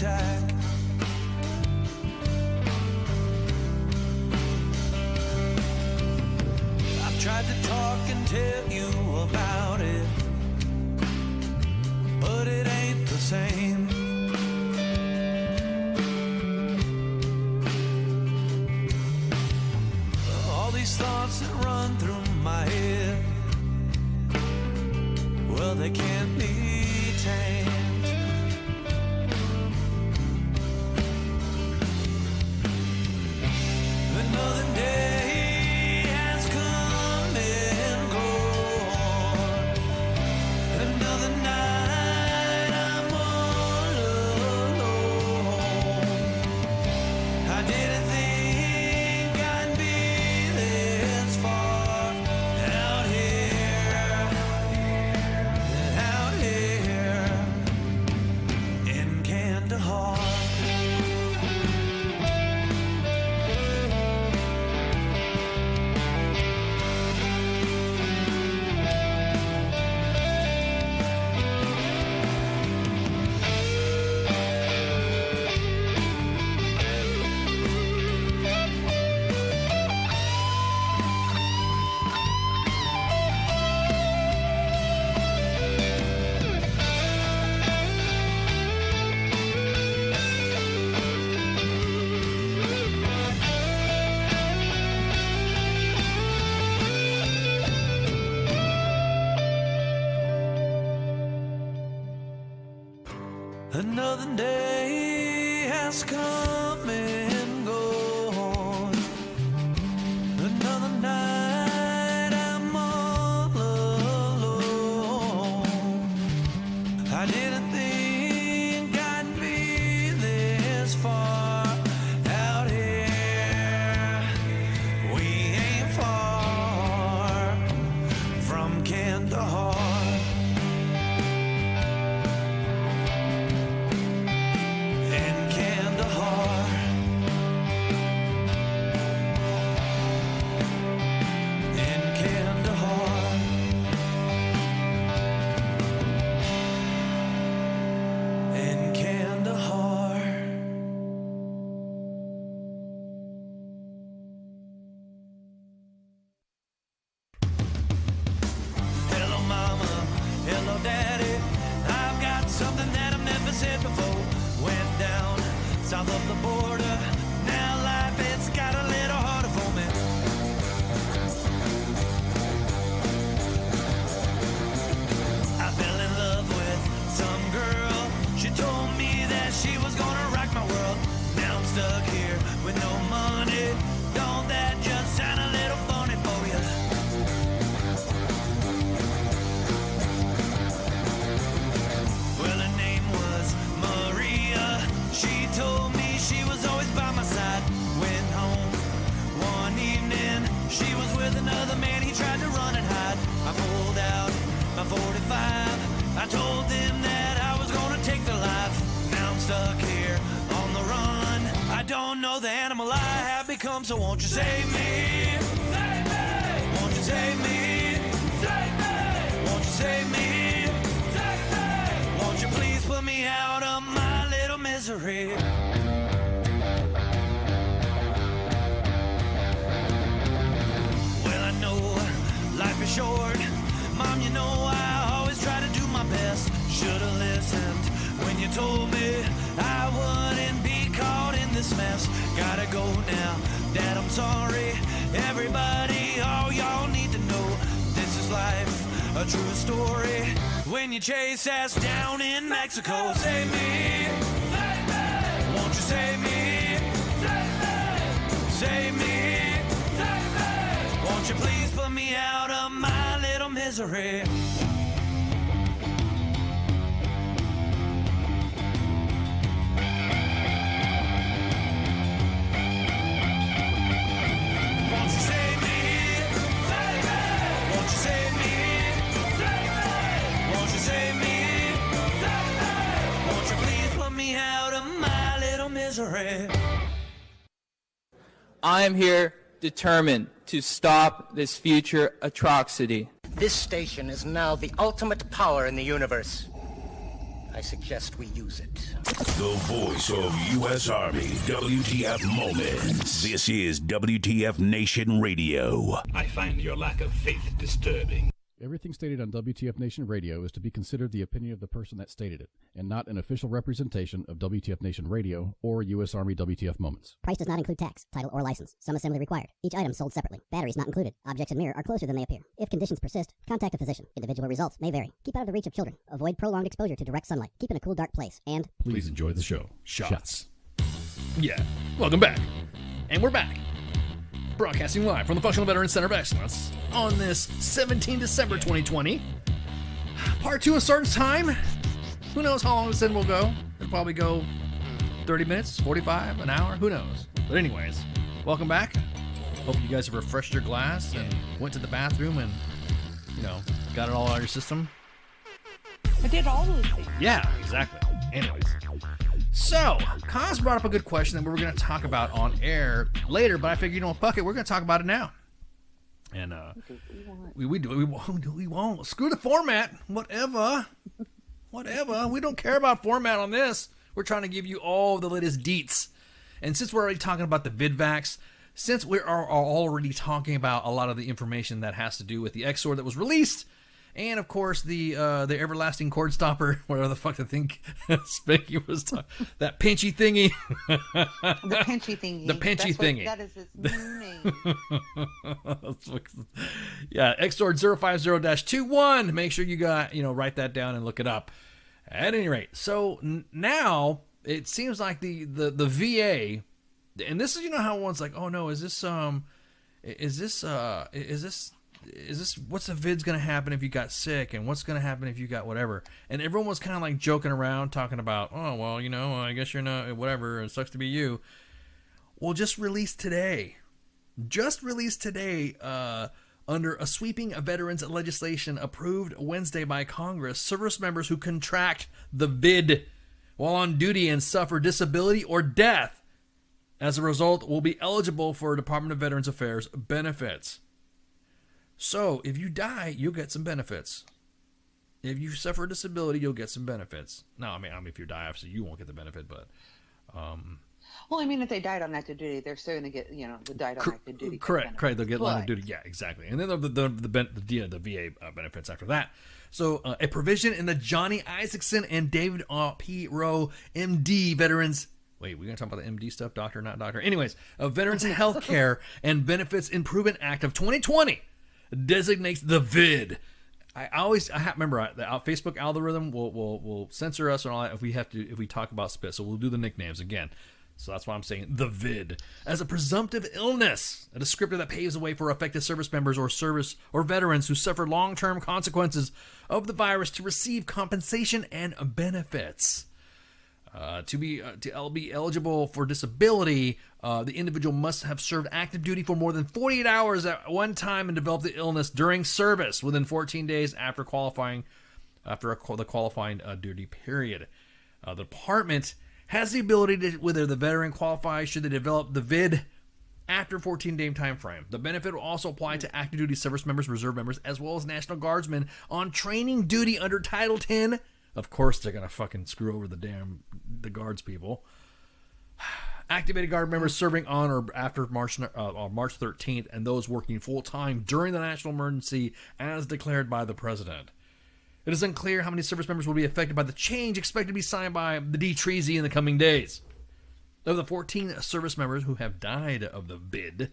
attack. I've tried to talk and tell you about it, but it ain't the same. All these thoughts that run through my head, well, they can't be tamed. Another day has come and gone. Another night I'm all alone. I didn't think I'd be this far out here in Kandahar. Another day has come and gone. Another night I'm all alone. I didn't think I'd be this far out here. We ain't far from Kandahar. South of the border, now life it's got a little harder for me. I fell in love with some girl. She told me that she was gonna rock my world. Now I'm stuck here with no money. Don't that just sound a little funny for you? I've become, so won't you save me? Save me! Won't you save me? Save me! Won't you save me? Save me! Won't you please put me out of my little misery? Well, I know life is short. Mom, you know I always try to do my best. Should've listened when you told me I wouldn't be caught in this mess. Gotta go now, Dad, I'm sorry. Everybody, all y'all need to know this is life, a true story. When you chase ass down in Mexico, save me, save me. Won't you save me, save me, save me, save me. Won't you please put me out of my little misery? I am here determined to stop this future atrocity. This station is now the ultimate power in the universe. I suggest we use it. The voice of U.S. Army, WTF Moments. This is WTF Nation Radio. I find your lack of faith disturbing. Everything stated on WTF Nation Radio is to be considered the opinion of the person that stated it, and not an official representation of WTF Nation Radio or U.S. Army WTF Moments. Price does not include tax, title, or license. Some assembly required. Each item sold separately. Batteries not included. Objects and mirror are closer than they appear. If conditions persist, contact a physician. Individual results may vary. Keep out of the reach of children. Avoid prolonged exposure to direct sunlight. Keep in a cool, dark place. And please enjoy the show. Shots. Yeah. Welcome back. And we're back. Broadcasting live from the Functional Veterans Center of Excellence on this 17 December 2020. Part 2 of Sergeant's Time. Who knows how long this in will go? It'll probably go 30 minutes, 45, an hour, who knows? But anyways, welcome back. Hope you guys have refreshed your glass and went to the bathroom and, you know, got it all out of your system. I did all those things. Yeah, exactly. Anyways. So, Kaz brought up a good question that we were going to talk about on air later, but I figured, you know, fuck it, we're going to talk about it now. And we won't. Screw the format. Whatever. We don't care about format on this. We're trying to give you all the latest deets. And since we're already talking about the VidVax, since we are already talking about a lot of the information that has to do with the X-Sword that was released, and of course the everlasting cord stopper, whatever the fuck the thing Spanky was talking, that pinchy thingy. The pinchy thingy. The pinchy thingy. That is its new name. Yeah, X-Sword 050-21. Make sure you write that down and look it up. At any rate, so now it seems like the VA, and this is, you know how one's like, oh no, is this what's the vid's gonna happen if you got sick, and what's gonna happen if you got whatever, and everyone was kind of like joking around talking about, oh well, you know, I guess you're not whatever, it sucks to be you. Well, just released today under a sweeping veterans legislation approved Wednesday by Congress, service members who contract the vid while on duty and suffer disability or death as a result will be eligible for Department of Veterans Affairs benefits. So, if you die, you'll get some benefits. If you suffer a disability, you'll get some benefits. No, I mean, if you die, obviously, you won't get the benefit, but... Well, I mean, if they died on active duty, they're still going to get, the died on active duty. Correct. They'll get line of duty. Yeah, exactly. And then the VA benefits after that. So, a provision in the Johnny Isaacson and David P. Rowe, MD, veterans... Wait, we're going to talk about the MD stuff? Doctor, not doctor. Anyways, a Veterans Health Care and Benefits Improvement Act of 2020 designates the vid. Remember the Facebook algorithm will censor us and all that if we talk about spit. So we'll do the nicknames again. So that's why I'm saying the vid as a presumptive illness, a descriptor that paves the way for affected service members or veterans who suffer long-term consequences of the virus to receive compensation and benefits. To be eligible for disability, the individual must have served active duty for more than 48 hours at one time and developed the illness during service within 14 days after the qualifying duty period. The department has the ability to, whether the veteran qualifies should they develop the vid after 14-day time frame. The benefit will also apply to active duty service members, reserve members, as well as National Guardsmen on training duty under Title 10. Of course, they're gonna fucking screw over the guards people. Activated Guard members serving on or after March 13th, and those working full-time during the national emergency as declared by the President. It is unclear how many service members will be affected by the change expected to be signed by the D-Treasy in the coming days. Of the 14 service members who have died of the vid,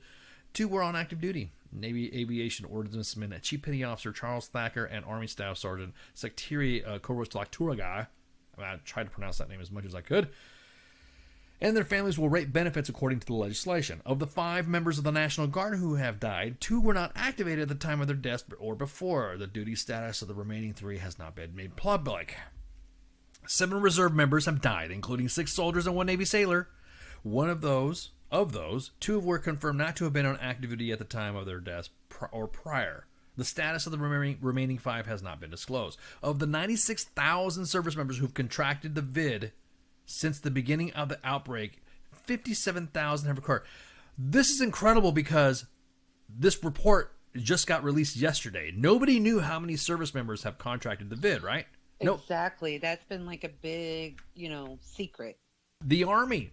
2 were on active duty. Navy Aviation Ordnanceman Chief Petty Officer Charles Thacker and Army Staff Sergeant Secretary Koros Tlakturagai. I tried to pronounce that name as much as I could. And their families will rate benefits according to the legislation. Of the 5 members of the National Guard who have died, 2 were not activated at the time of their death or before. The duty status of the remaining 3 has not been made public. 7 reserve members have died, including 6 soldiers and 1 Navy sailor. One of those, 2 were confirmed not to have been on active duty at the time of their deaths or prior. The status of the remaining 5 has not been disclosed. Of the 96,000 service members who've contracted the vid since the beginning of the outbreak, 57,000 have occurred. This is incredible because this report just got released yesterday. Nobody knew how many service members have contracted the vid, right? Exactly. That's been like a big, secret. The Army,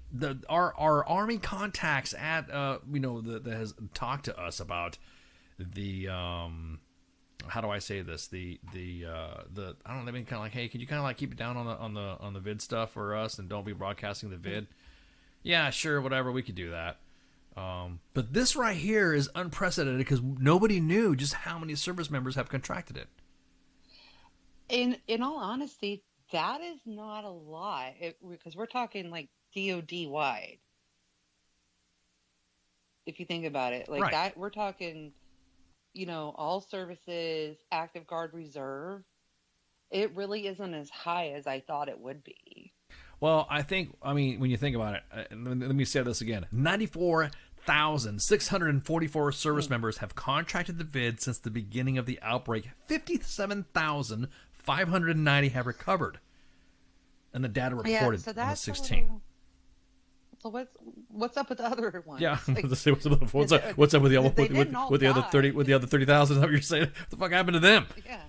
our Army contacts at, that has talked to us about the, how do I say this? I don't know, they've been kind of like, hey, could you kind of like keep it down on the vid stuff for us and don't be broadcasting the vid? Yeah, sure, whatever, we could do that. But this right here is unprecedented because nobody knew just how many service members have contracted it. In all honesty, that is not a lot because we're talking like DOD wide. If you think about it, like right. that, we're talking, all services, active guard, reserve. It really isn't as high as I thought it would be. Well, when you think about it, let me say this again: 94,644 service members have contracted the vid since the beginning of the outbreak. 57,590 have recovered, and the data reported on the 16th. So what's up with the other ones? Yeah, like, what's up with the with the other 30,000? What you're saying? What the fuck happened to them? Yeah.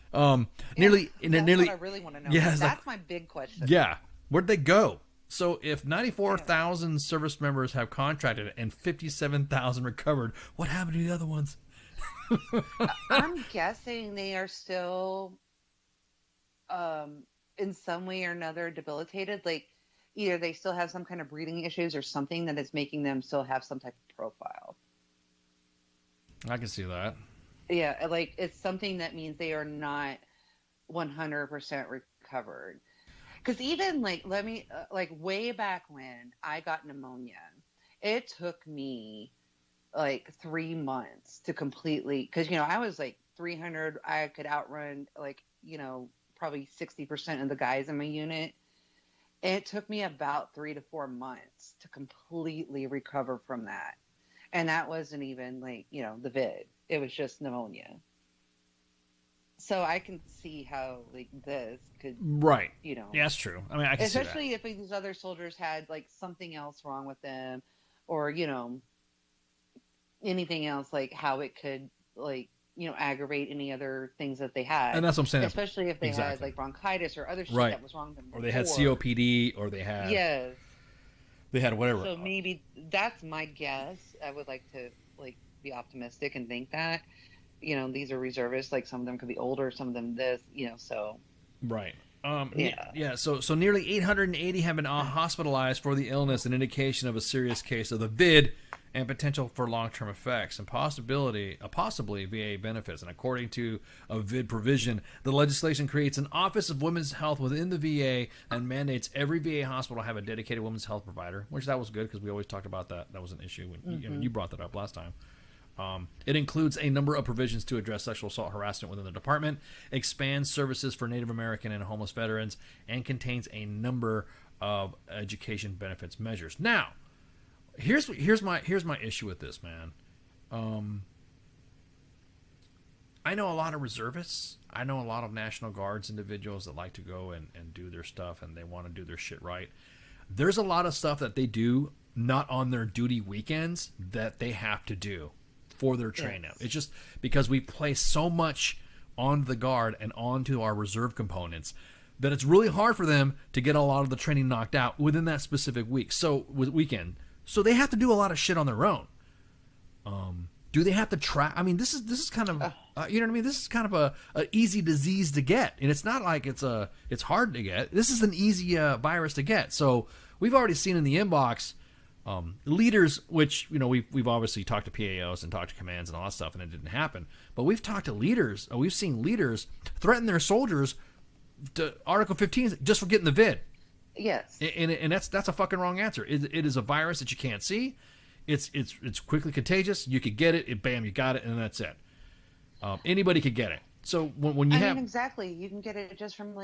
Nearly. What I really want to know. Yeah, that's my big question. Yeah, where'd they go? So if 94,000 service members have contracted it and 57,000 recovered, what happened to the other ones? I'm guessing they are still, in some way or another, debilitated. Like, either they still have some kind of breathing issues or something that is making them still have some type of profile. I can see that. Yeah, like it's something that means they are not 100% recovered. Because even way back when I got pneumonia, it took me like 3 months to completely, because, I was like 300, I could outrun probably 60% of the guys in my unit. It took me about 3 to 4 months to completely recover from that. And that wasn't even the vid. It was just pneumonia. So I can see how this could, right. Yeah, that's true. I mean, I can especially see that. if these other soldiers had something else wrong with them, or anything else, how it could aggravate any other things that they had. And that's what I'm saying. Especially if they had bronchitis or other shit right. that was wrong with them before. Or they had COPD, or they had they had whatever. So maybe that's my guess. I would like to be optimistic and think that these are reservists. Some of them could be older, some of them this. So right. So nearly 880 have been hospitalized for the illness, an indication of a serious case of the vid and potential for long-term effects and possibly VA benefits. And according to a vid provision, the legislation creates an Office of Women's Health within the VA and mandates every VA hospital have a dedicated women's health provider, which that was good because we always talked about that. That was an issue when you brought that up last time. It includes a number of provisions to address sexual assault harassment within the department, expands services for Native American and homeless veterans, and contains a number of education benefits measures. Now, here's my issue with this, man. I know a lot of reservists. I know a lot of National Guards individuals that like to go and do their stuff, and they want to do their shit right. There's a lot of stuff that they do not on their duty weekends that they have to do for their training. It's just because we place so much on the guard and onto our reserve components that it's really hard for them to get a lot of the training knocked out within that specific week. So with weekend, so they have to do a lot of shit on their own. Do they have to track? I mean, this is kind of you know what I mean. This is kind of a easy disease to get, and it's not like it's hard to get. This is an easy virus to get. So we've already seen in the inbox leaders, which we've obviously talked to PAOs and talked to commands and all that stuff, and it didn't happen. But we've talked to leaders. We've seen leaders threaten their soldiers to Article 15 just for getting the vid. Yes, and that's a fucking wrong answer. It is a virus that you can't see. It's quickly contagious. You could get it. Bam, you got it, and that's it. Anybody could get it. So when you have exactly, you can get it just from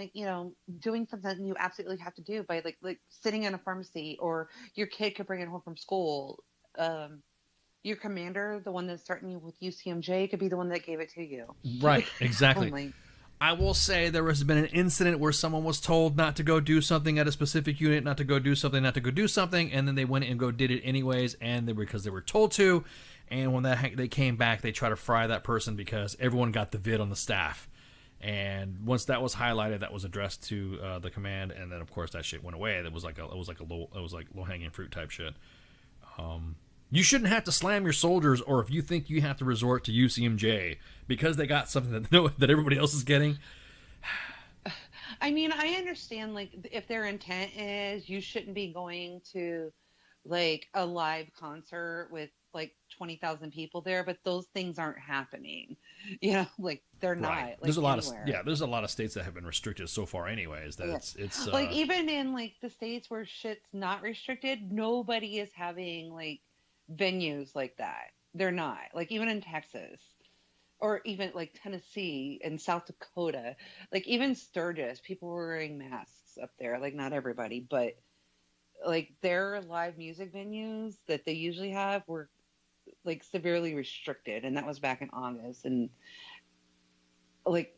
doing something you absolutely have to do by like sitting in a pharmacy, or your kid could bring it home from school. Your commander, the one that's starting you with UCMJ, could be the one that gave it to you. Right, exactly. I will say there has been an incident where someone was told not to go do something at a specific unit, not to go do something, and then they went and did it anyways, because they were told to. And when they came back, they tried to fry that person because everyone got the vid on the staff. And once that was highlighted, that was addressed to the command, and then of course that shit went away. It was like low hanging fruit type shit. You shouldn't have to slam your soldiers, or if you think you have to resort to UCMJ because they got something that everybody else is getting. I mean, I understand if their intent is you shouldn't be going to a live concert with 20,000 people there, but those things aren't happening. They're not. There's a lot of states that have been restricted so far anyways that it's even in the states where shit's not restricted, nobody is having venues like that. They're not. Even in Texas, or even Tennessee and South Dakota, even Sturgis, people were wearing masks up there. Not everybody, but their live music venues that they usually have were severely restricted, and that was back in August. And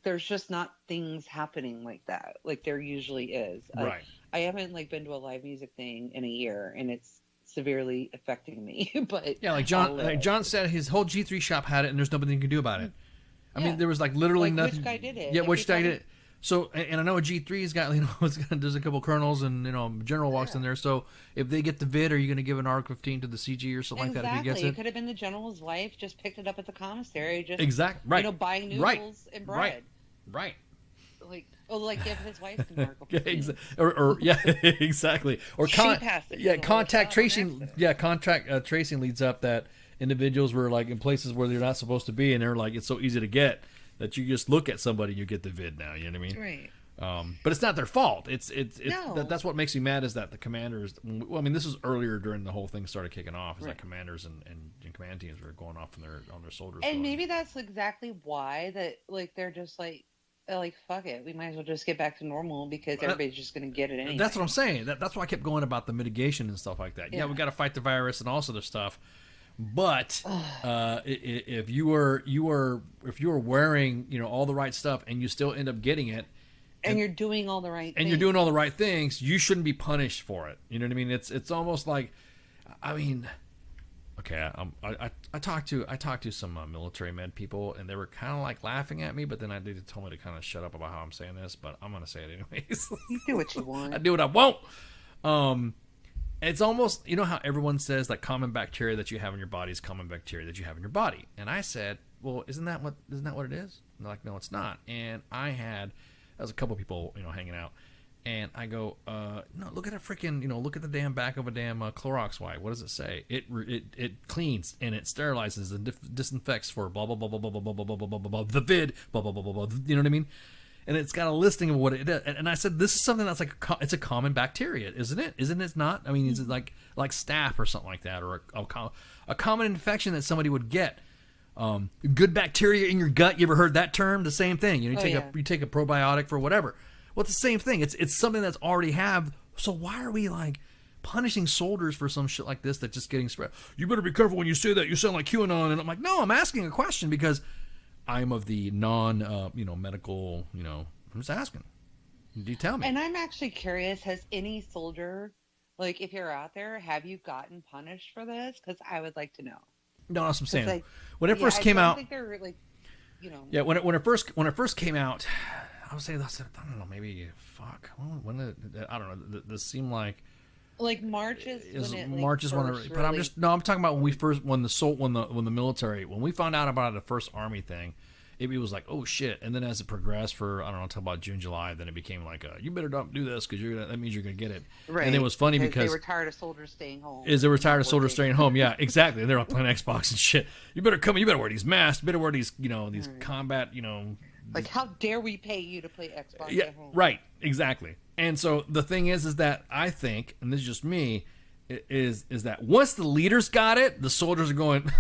there's just not things happening like that there usually is. Right. I haven't been to a live music thing in a year, and it's severely affecting me. But yeah, John said his whole G3 shop had it, and there's nothing you can do about it. I mean, there was literally nothing. Which guy did it? Yeah, which guy did it? So, and I know a G3's got, there's a couple colonels and, general walks in there. So if they get the vid, are you going to give an Article 15 to the CG or something like that if he gets it? It could have been the general's wife, just picked it up at the commissary, just, buying noodles and bread. Right. Give his wife an Article 15. Exactly. Or contact tracing. Yeah, contact tracing leads up that individuals were in places where they're not supposed to be, and they're it's so easy to get that you just look at somebody and you get the vid now. You know what I mean? Right. But it's not their fault. It's no. That's what makes me mad is that the commanders. Well, I mean, this was earlier during the whole thing started kicking off. Is that commanders and command teams were going off on their soldiers. And maybe that's exactly why that they're just fuck it, we might as well just get back to normal because everybody's just going to get it anyway. That's what I'm saying. That's why I kept going about the mitigation and stuff like that. Yeah, we got to fight the virus and all this other stuff. But if you were wearing all the right stuff and you still end up getting it, and you're doing all the right things, you're doing all the right things, you shouldn't be punished for it. You know what I mean? It's almost like, I mean, okay, I talked to some military med people, and they were kind of laughing at me, but then they told me to kind of shut up about how I'm saying this, but I'm gonna say it anyways. You do what you want. I do what I won't. It's almost, how everyone says common bacteria that you have in your body is common bacteria that you have in your body. And I said, well, isn't that what it is? And they're like, no, it's not. And there was a couple people, hanging out. And I go, no, look at a freaking, look at the damn back of a damn Clorox wipe. What does it say? It cleans and it sterilizes and disinfects for blah, blah, blah, blah, blah, blah, blah, blah, blah, blah, blah, blah, the vid, blah, blah, blah, blah, blah. You know what I mean? And it's got a listing of what it is. And I said, this is something that's it's a common bacteria, isn't it? Isn't it not? I mean, is it like staph or something like that, or a common infection that somebody would get? Good bacteria in your gut. You ever heard that term? The same thing. You take a probiotic for whatever. Well, it's the same thing. It's something that's already have. So why are we punishing soldiers for some shit like this that's just getting spread? You better be careful when you say that. You sound like QAnon. And I'm like, no, I'm asking a question because I'm of the medical, I'm just asking. Do you tell me? And I'm actually curious, has any soldier Like, if you're out there, have you gotten punished for this? Because I would like to know. No, that's what I'm saying. Like, When it first came out, I think they're like, you know. yeah. When it first came out, I would say that's, I don't know, maybe fuck. When I don't know. This seemed like March is when it, like, March is when. But I'm just I'm talking about when the military, when we found out about the first Army thing. It was like, oh shit, and then as it progressed for, I don't know, until about June, July, then it became like, you better not do this because that means you're gonna get it. Right. And it was funny because they were tired of soldiers staying home. They were tired of soldiers staying home. Yeah, exactly. And they're all playing Xbox and shit. You better wear these masks. You better wear these, these combat, Like, how dare we pay you to play Xbox at home? Right, exactly. And so the thing is that I think, and this is just me, is that once the leaders got it, the soldiers are going,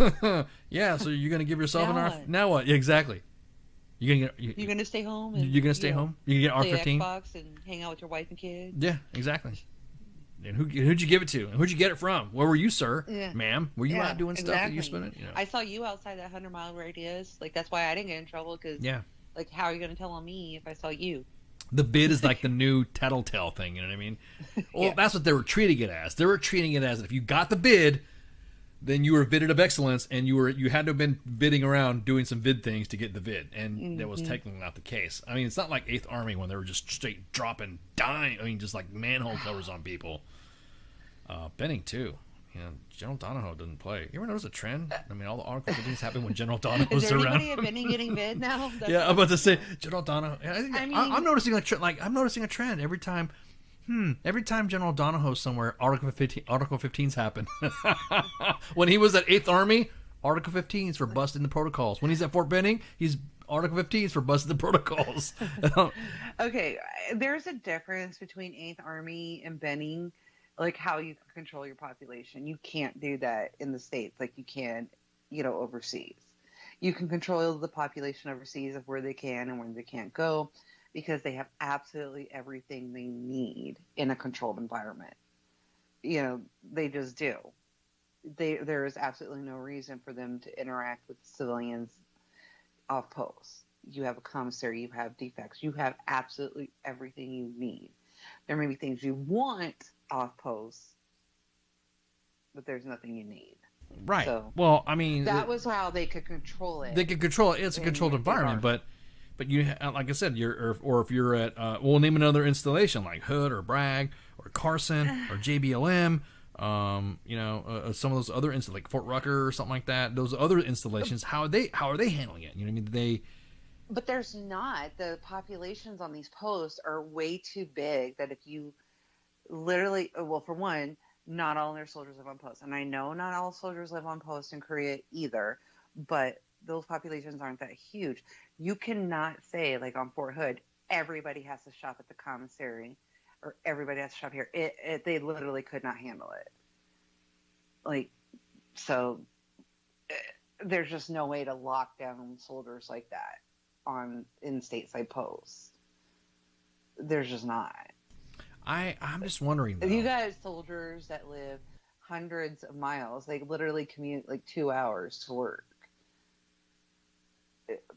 yeah, so you're gonna give yourself an R. Now what? Yeah, exactly. You're gonna stay home. You're gonna stay home. You can get play R15. Xbox and hang out with your wife and kids. Yeah, exactly. And who'd you give it to? And who'd you get it from? Where were you, sir, ma'am? Were you out doing stuff that you spent it? I saw you outside that 100-mile radius. Like, that's why I didn't get in trouble. Because like, how are you gonna tell on me if I saw you? The bid is like the new tattletale thing. You know what I mean? Well, that's what they were treating it as. They were treating it as if you got the bid, then you were bidded of excellence, and you had to have been bidding around doing some bid things to get the bid, and that was technically not the case. I mean, it's not like 8th Army when they were just straight dropping dying. I mean, just like manhole covers on people. Benning too. General Donahoe didn't play. You ever notice a trend? I mean, all the Article 15s happen when General Donahoe's around. Is there anybody at Benning getting bid now? Yeah, I'm about to say General Donahoe. I'm noticing a trend. Like, I'm noticing a trend every time. Every time General Donahoe's somewhere, Article 15s happen. When he was at 8th Army, Article 15s for busting the protocols. When he's at Fort Benning, he's Article 15s for busting the protocols. Okay, there's a difference between 8th Army and Benning, like how you can control your population. You can't do that in the States like you can, overseas. You can control the population overseas of where they can and where they can't go, because they have absolutely everything they need in a controlled environment. They just do. There is absolutely no reason for them to interact with civilians off post. You have a commissary, you have defects, you have absolutely everything you need. There may be things you want off post, but there's nothing you need. Right. So, well, I mean, that was how they could control it. They could control it. It's a controlled environment, but you, like I said, or if you're at, we'll name another installation like Hood or Bragg or Carson or JBLM, some of those other like Fort Rucker or something like that. Those other installations, how are they handling it? You know what I mean? But there's not. The populations on these posts are way too big that if you literally, well, for one, not all their soldiers live on post, and I know not all soldiers live on post in Korea either, but those populations aren't that huge. You cannot say, like on Fort Hood, everybody has to shop at the commissary or everybody has to shop here. They literally could not handle it. Like, so there's just no way to lock down soldiers like that in stateside posts. There's just not. I'm just wondering, though. You guys, soldiers that live hundreds of miles, they literally commute like 2 hours to work.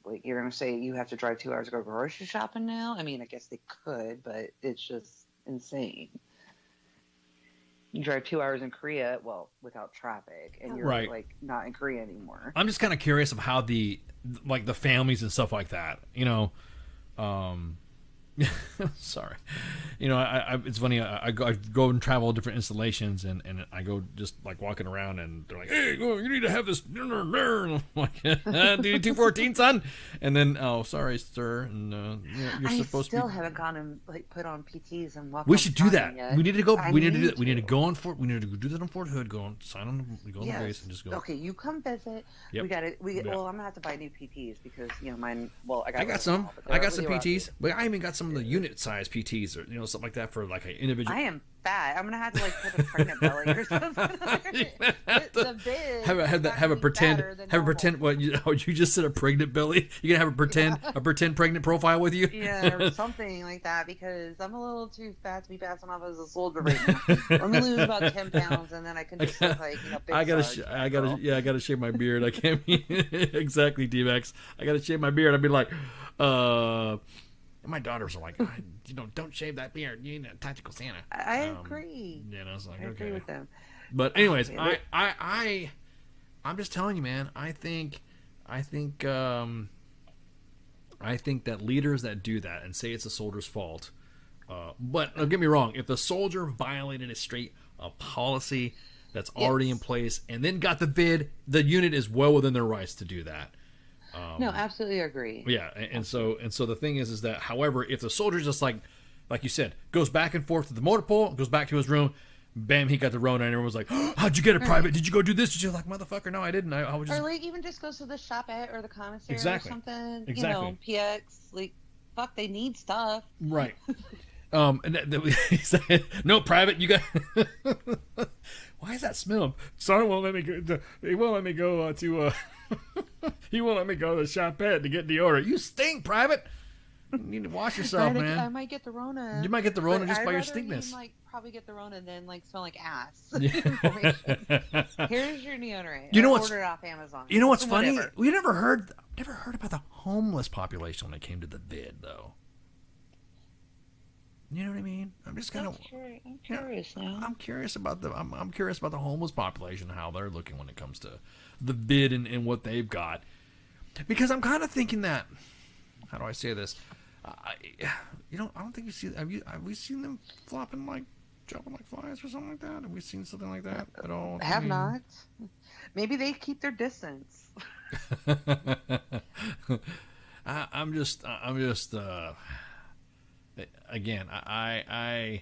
Like, you're going to say you have to drive 2 hours to go grocery shopping now? I mean, I guess they could, but it's just insane. You drive 2 hours in Korea, well, without traffic, and you're like not in Korea anymore. I'm just kind of curious of how the families and stuff like that, sorry. It's funny. I go and travel different installations, and I go just like walking around, and they're like, "Hey, you need to have this." I'm like, "Do you 214, son?" And then, "Oh, sorry, sir." And you're supposed to. I still haven't gone and like put on PTs and walk. We should do that. Yet. We need to go. We need to do that. We need to go on Fort. We need to do that on Fort Hood. Go on, sign on. Go on the base and just go. Okay, you come visit. Yep. We got it. Well, I'm gonna have to buy new PTs because mine. Well, I got some. I got some PTs, but I even got some of the unit size PTs or something like that for like an individual. I am fat. I'm gonna have to like put a pregnant belly or something. Have a pretend. What you just said, a pregnant belly. You're gonna have a pretend pregnant profile with you. Yeah, or something like that, because I'm a little too fat to be passing off as a soldier right now. Let me lose about 10 pounds, and then I can just look like big I gotta shave my beard. I can't be exactly D-Max. I gotta shave my beard. I'd be like, my daughters are like, don't shave that beard. You need a tactical Santa. I agree. You know, it's like, I agree with them. But anyways, I'm just telling you, man. I think that leaders that do that and say it's a soldier's fault. But don't get me wrong. If the soldier violated a policy that's already in place and then got the vid, the unit is well within their rights to do that. No, absolutely agree. Yeah, and so the thing is that, however, if the soldier just like you said, goes back and forth to the motor pool, goes back to his room, bam, he got the Rona, and everyone was like, oh, "How'd you get it, Private? Did you go do this?" Did you like, "Motherfucker, no, I didn't. I was just." Or like even just goes to the shopette or the commissary Exactly. or something. Exactly. You know, PX. Like, fuck, they need stuff. Right. He said, "No, Private, you got." Why is that smell? Sergeant won't let me go. He won't let me go to. He won't let me go to the shopette to get the order. You stink, Private. You need to wash yourself, man. I might get the Rona. You might get the Rona just by your stinkness. stinkness. Like probably get the Rona and then like smell like ass. Yeah. Here's your deodorant. You know what's order it off Amazon. You know what's funny? Whatever. We never heard about the homeless population when it came to the vid, though. You know what I mean? I'm just kind of. I'm curious now. I'm curious about I'm curious about the homeless population, how they're looking when it comes to the vid and what they've got, because I'm kind of thinking that. How do I say this? I don't think you see. Have we seen them jumping like flies or something like that? Have we seen something like that at all? Have not. Maybe they keep their distance. I'm just. Again, I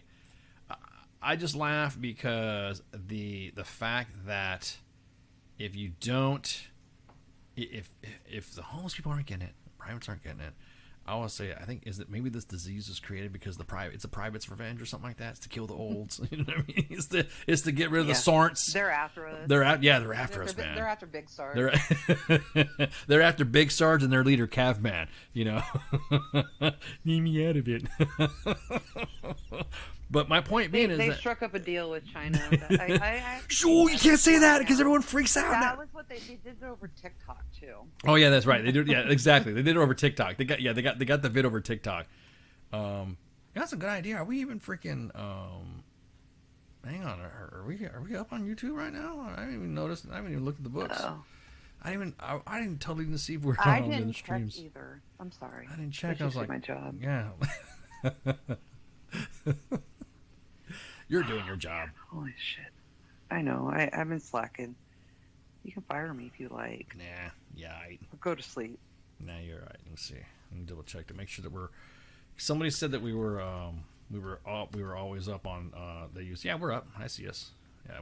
just laugh because the fact that if the homeless people aren't getting it, privates aren't getting it, I always say, I think, is that maybe this disease was created because it's a private's revenge or something like that. It's to kill the olds. You know what I mean? It's to get rid of the sarts. They're after us. They're after us, man. They're after Big Sarge. They're after Big Sarge and their leader, Caveman. You know, leave me out of it. But my point being is they that struck up a deal with China. Sure, you can't say that because everyone freaks out. That was what they did it over TikTok too. Oh yeah, that's right. They did. Yeah, exactly. They did it over TikTok. They got the vid over TikTok. That's a good idea. Are we even freaking? Hang on. Are we up on YouTube right now? I haven't even noticed. I haven't even looked at the books. Oh. I didn't totally even see if we're I on didn't the check streams either. I'm sorry. I didn't check. I was like, my job. Yeah. You're doing your job. Holy shit. I know. I've been slacking. You can fire me if you like. Nah. Yeah. Or go to sleep. Nah, you're right. Let me see. Let me double check to make sure that we're. Somebody said that we were always up on the use. Yeah, we're up. I see us. Yeah.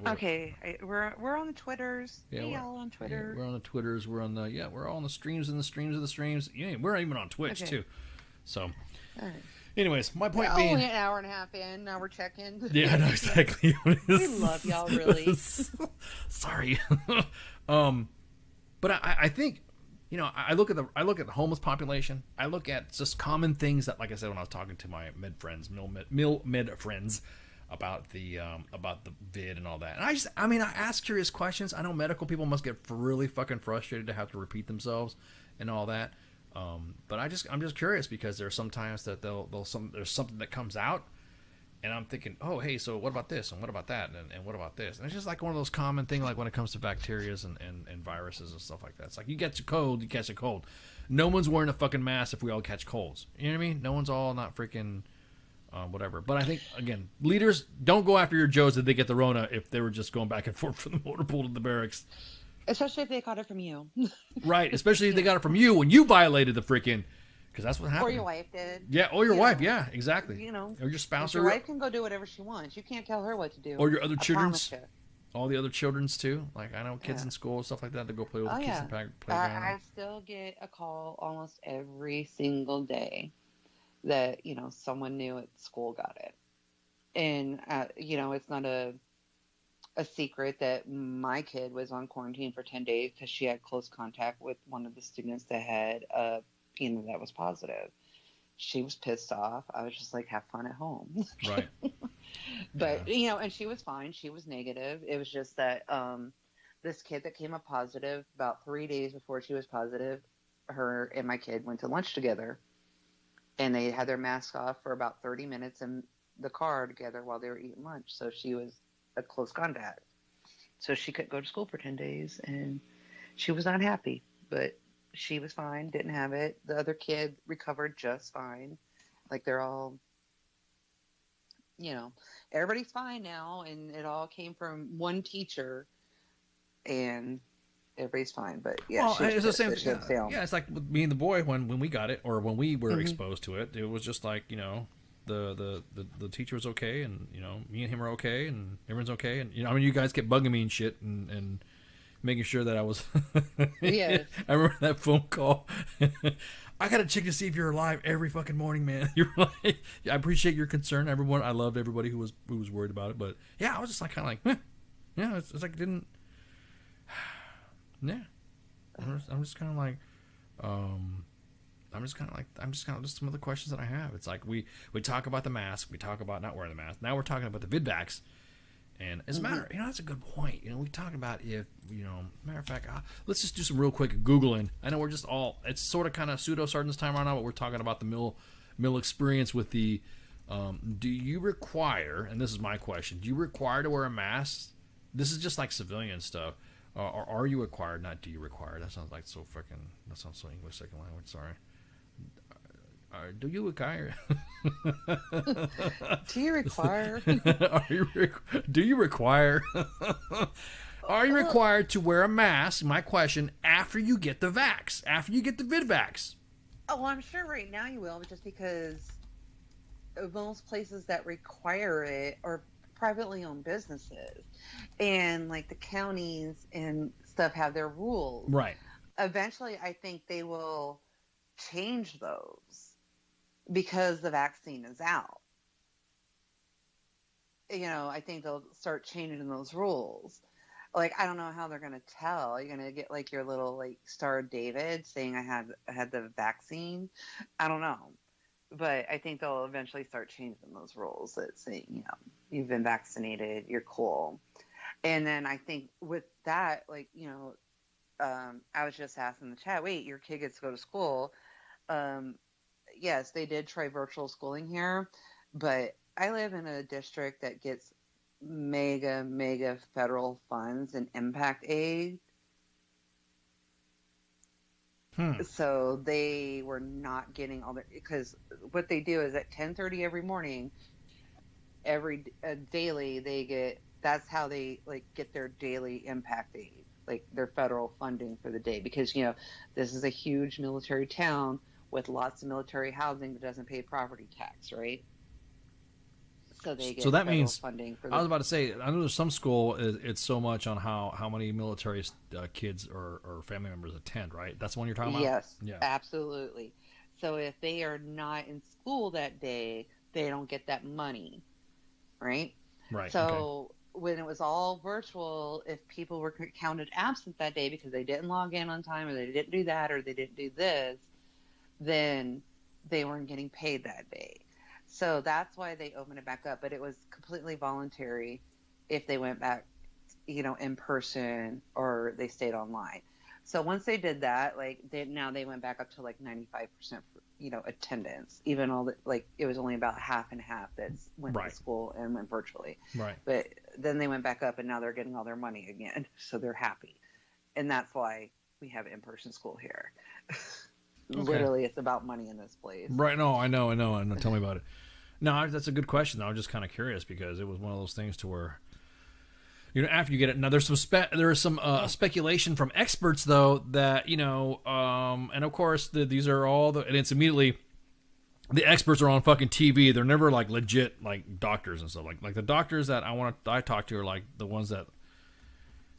We're on the Twitters. Yeah, we're all on Twitter. Yeah, we're on the Twitters. We're on the we're all on the streams and the streams of the streams. Yeah, we're even on Twitch too. So. All right. Anyways, my point being, only an hour and a half in. Now we're checking. Yeah, no, exactly. We love y'all, really. Sorry, but I think, I look at the homeless population. I look at just common things that, like I said, when I was talking to my med friends about the vid and all that. And I ask curious questions. I know medical people must get really fucking frustrated to have to repeat themselves and all that. But I'm just curious because there are some times that there's something that comes out and I'm thinking, oh, hey, so what about this? And what about that? And what about this? And it's just like one of those common things, like when it comes to bacterias and viruses and stuff like that. It's like, you catch a cold. No one's wearing a fucking mask if we all catch colds. You know what I mean? No one's all not freaking, whatever. But I think, again, leaders don't go after your Joes that they get the Rona if they were just going back and forth from the motor pool to the barracks. Especially if they got it from you. Right, especially if they got it from you when you violated the freaking, because that's what happened. Or your wife did. Yeah, or your wife, yeah, exactly. Or your spouse. Your wife can go do whatever she wants. You can't tell her what to do. Or your other children's. All the other children's too. Like, I know kids in school and stuff like that to go play with the kids in the playground. I still get a call almost every single day that, someone new at school got it. And, it's not a secret that my kid was on quarantine for 10 days because she had close contact with one of the students that had that was positive. She was pissed off. I was just like, have fun at home. Right. But, and she was fine. She was negative. It was just that this kid that came up positive about 3 days before she was positive, her and my kid went to lunch together. and they had their masks off for about 30 minutes in the car together while they were eating lunch. So she was a close contact. So she couldn't go to school for 10 days, and she was not happy, but she was fine, didn't have it. The other kid recovered just fine. Like, they're all, you know, everybody's fine now, and it all came from one teacher, and everybody's fine. But yeah, well, it's the same. Yeah, yeah, it's like with me and the boy when we got it, or when we were exposed to it. It was just like, you know, the teacher was okay, and, you know, me and him are okay, and everyone's okay, and, you know, I mean, you guys kept bugging me and shit, and making sure that I was. Yes. I remember that phone call. I gotta check to see if you're alive every fucking morning, man. You're like, I appreciate your concern, everyone. I loved everybody who was worried about it, but yeah, I was just like kind of like, yeah, it's like it didn't. Yeah, I'm just kind of like, just some of the questions that I have. It's like we talk about the mask, we talk about not wearing the mask. Now we're talking about the vidvax. And as a matter, you know, that's a good point. You know, we talking about if, you know, matter of fact, let's just do some real quick Googling. I know we're just all, it's sort of kind of pseudo starting this time right now, but we're talking about the mill experience with the, do you require, and this is my question, do you require to wear a mask? This is just like civilian stuff. Or are you required, not do you require? That sounds like so freaking, that sounds so English second language, sorry. Do you require? Do you require? Do you require? Are you required to wear a mask? My question, after you get the vax, after you get the vidvax. Oh, well, I'm sure right now you will, just because most places that require it are privately owned businesses, and like the counties and stuff have their rules. Right. Eventually, I think they will change those, because the vaccine is out. You know, I think they'll start changing those rules. Like, I don't know how they're going to tell. You're going to get like your little like Star of David saying I had the vaccine. I don't know. But I think they'll eventually start changing those rules that say, you know, you've been vaccinated, you're cool. And then I think with that, like, you know, I was just asking the chat, wait, your kid gets to go to school. Yes, they did try virtual schooling here, but I live in a district that gets mega federal funds and impact aid. So they were not getting all their, because what they do is at 10:30 every morning, daily they get, that's how they like get their daily impact aid, like their federal funding for the day, because, you know, this is a huge military town with lots of military housing that doesn't pay property tax, right? So they get that means funding for I was about to say, I know there's some school it's so much on how many military kids or family members attend, right? That's the one you're talking about? Yes, yeah, absolutely. So if they are not in school that day, they don't get that money, right? Right. So when it was all virtual, if people were counted absent that day because they didn't log in on time, or they didn't do that, or they didn't do this, then they weren't getting paid that day. So that's why they opened it back up. But it was completely voluntary if they went back, you know, in person or they stayed online. So once they did that, like now they went back up to like 95%, you know, attendance, even all that, like it was only about half and half that went to school and went virtually. Right. But then they went back up, and now they're getting all their money again. So they're happy. And that's why we have in-person school here. Literally, it's about money in this place. Right. No, I know. Tell me about it. No, that's a good question. I was just kind of curious because it was one of those things to where, you know, after you get it. Now, there's some speculation from experts though that, you know, and of course these are all and it's immediately the experts are on fucking TV. They're never like legit like doctors and stuff. Like the doctors that I talk to are like the ones that,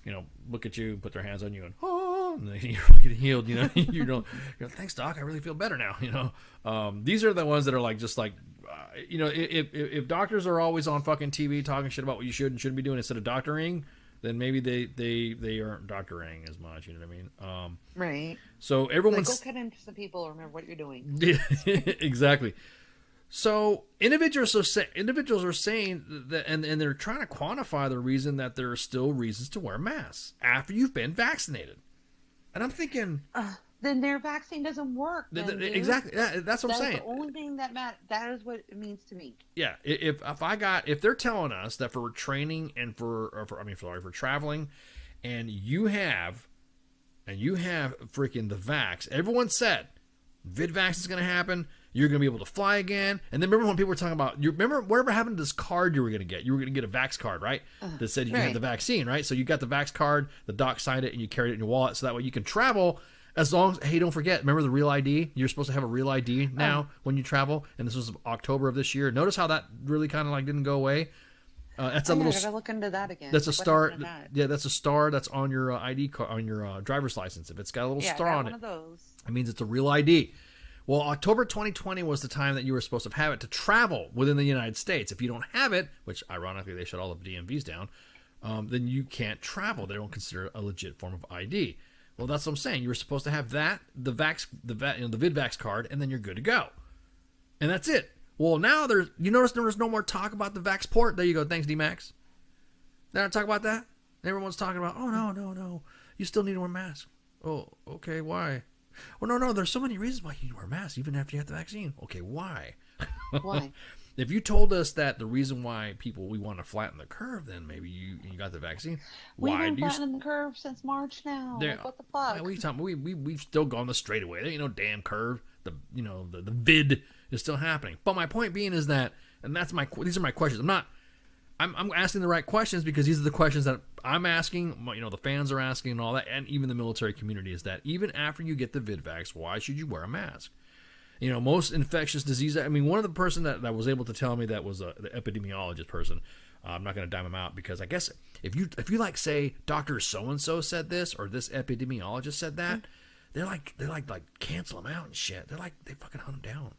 you know, look at you, put their hands on you, and you're getting healed. You know, you're like, thanks, doc. I really feel better now. You know, these are the ones that are like just like, you know, if doctors are always on fucking TV talking shit about what you should and shouldn't be doing instead of doctoring, then maybe they aren't doctoring as much. You know what I mean? Right. So everyone's like, go cut into some people. Remember what you're doing. Exactly. So individuals are saying that, and they're trying to quantify the reason that there are still reasons to wear masks after you've been vaccinated. And I'm thinking, then their vaccine doesn't work. Then, exactly. That's what I'm saying. That's the only thing that matters. That is what it means to me. Yeah. If they're telling us that for training and for traveling, and you have freaking the vax, everyone said VidVax is going to happen. You're going to be able to fly again. And then remember when people were talking about, you remember whatever happened to this card you were going to get? You were going to get a vax card, right? That said you had the vaccine, right? So you got the vax card, the doc signed it, and you carried it in your wallet. So that way you can travel as long as, hey, don't forget, remember the real ID? You're supposed to have a real ID now when you travel. And this was October of this year. Notice how that really kind of like didn't go away. That's a little. I gotta look into that again. That's a star. Yeah, that's a star that's on your ID card, on your driver's license. If it's got a little star on it, it means it's a real ID. Well, October 2020 was the time that you were supposed to have it to travel within the United States. If you don't have it, which ironically they shut all the DMVs down, then you can't travel. They don't consider it a legit form of ID. Well, that's what I'm saying. You were supposed to have that, the VidVax card, and then you're good to go. And that's it. Well, now you notice there's no more talk about the Vaxport. There you go. Thanks, D-Max. They don't talk about that. Everyone's talking about, oh, no. You still need to wear a mask. Oh, okay. Why? Well, no. There's so many reasons why you need to wear a mask, even after you have the vaccine. Okay, why? Why? If you told us that the reason why we want to flatten the curve, then maybe you got the vaccine. We've been flattening the curve since March now. What the fuck? We've still gone the straightaway. There ain't no damn curve. The vid is still happening. But my point being is that, and these are my questions. I'm asking the right questions because these are the questions that I'm asking, the fans are asking and all that, and even the military community, is that even after you get the VidVax, why should you wear a mask? Most infectious disease, one of the person that was able to tell me that was the epidemiologist person. I'm not going to dime him out because I guess if you like say Dr. So-and-so said this or this epidemiologist said that, they're like cancel them out and shit. They fucking hunt them down.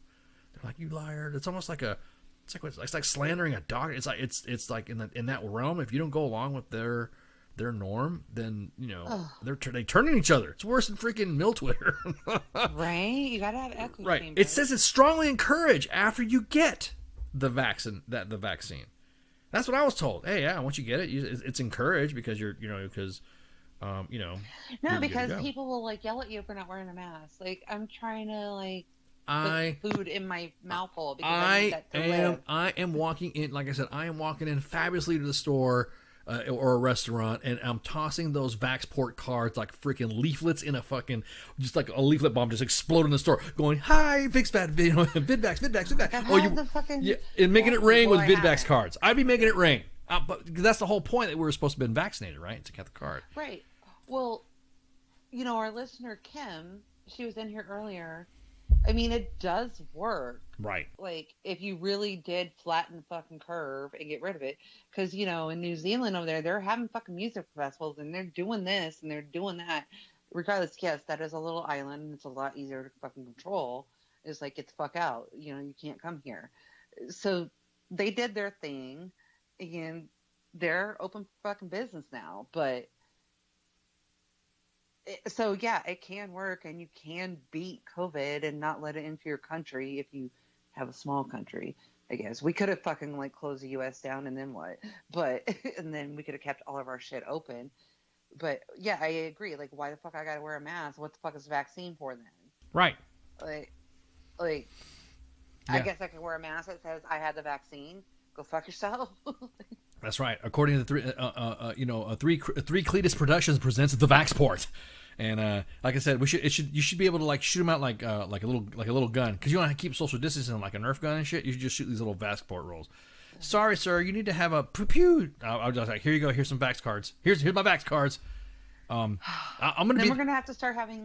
They're like, you liar. It's almost like it's like slandering a doctor. It's like in that realm. If you don't go along with their norm, then they turn on each other. It's worse than freaking mill Twitter. Right? You gotta have echo right. chambers. It says it's strongly encouraged after you get the vaccine. That's what I was told. Hey, yeah, once you get it, it's encouraged because No, because people will yell at you for not wearing a mask. I'm trying to put food in my mouth hole because I need that to live. I am walking in, like I said, I am walking in fabulously to the store or a restaurant, and I'm tossing those Vaxport cards like freaking leaflets in just like a leaflet bomb just exploding in the store, going, hi, VidVax. And making it rain with VidVax cards. I'd be making it rain. But that's the whole point, that we were supposed to have been vaccinated, right? To get the card. Right. Well, our listener, Kim, she was in here earlier. It does work. Right. If you really did flatten the fucking curve and get rid of it. Because, in New Zealand over there, they're having fucking music festivals and they're doing this and they're doing that. Regardless, yes, that is a little island and it's a lot easier to fucking control. It's get the fuck out. You can't come here. So they did their thing and they're open for fucking business now. But so yeah, it can work, and you can beat COVID and not let it into your country if you have a small country. I guess we could have fucking closed the U.S. down, and then what? But and then we could have kept all of our shit open. But yeah, I agree. Why the fuck I gotta wear a mask? What the fuck is the vaccine for then? Right. Yeah. I guess I could wear a mask that says I had the vaccine. Go fuck yourself. That's right. According to Three Cletus Productions presents the Vaxport, and like I said, you should be able to shoot them out like a little gun, because you want to keep social distancing like a Nerf gun and shit. You should just shoot these little Vaxport rolls. Sorry, sir, you need to have a pew. I was like, here you go. Here's some Vax cards. Here's my Vax cards. We're gonna have to start having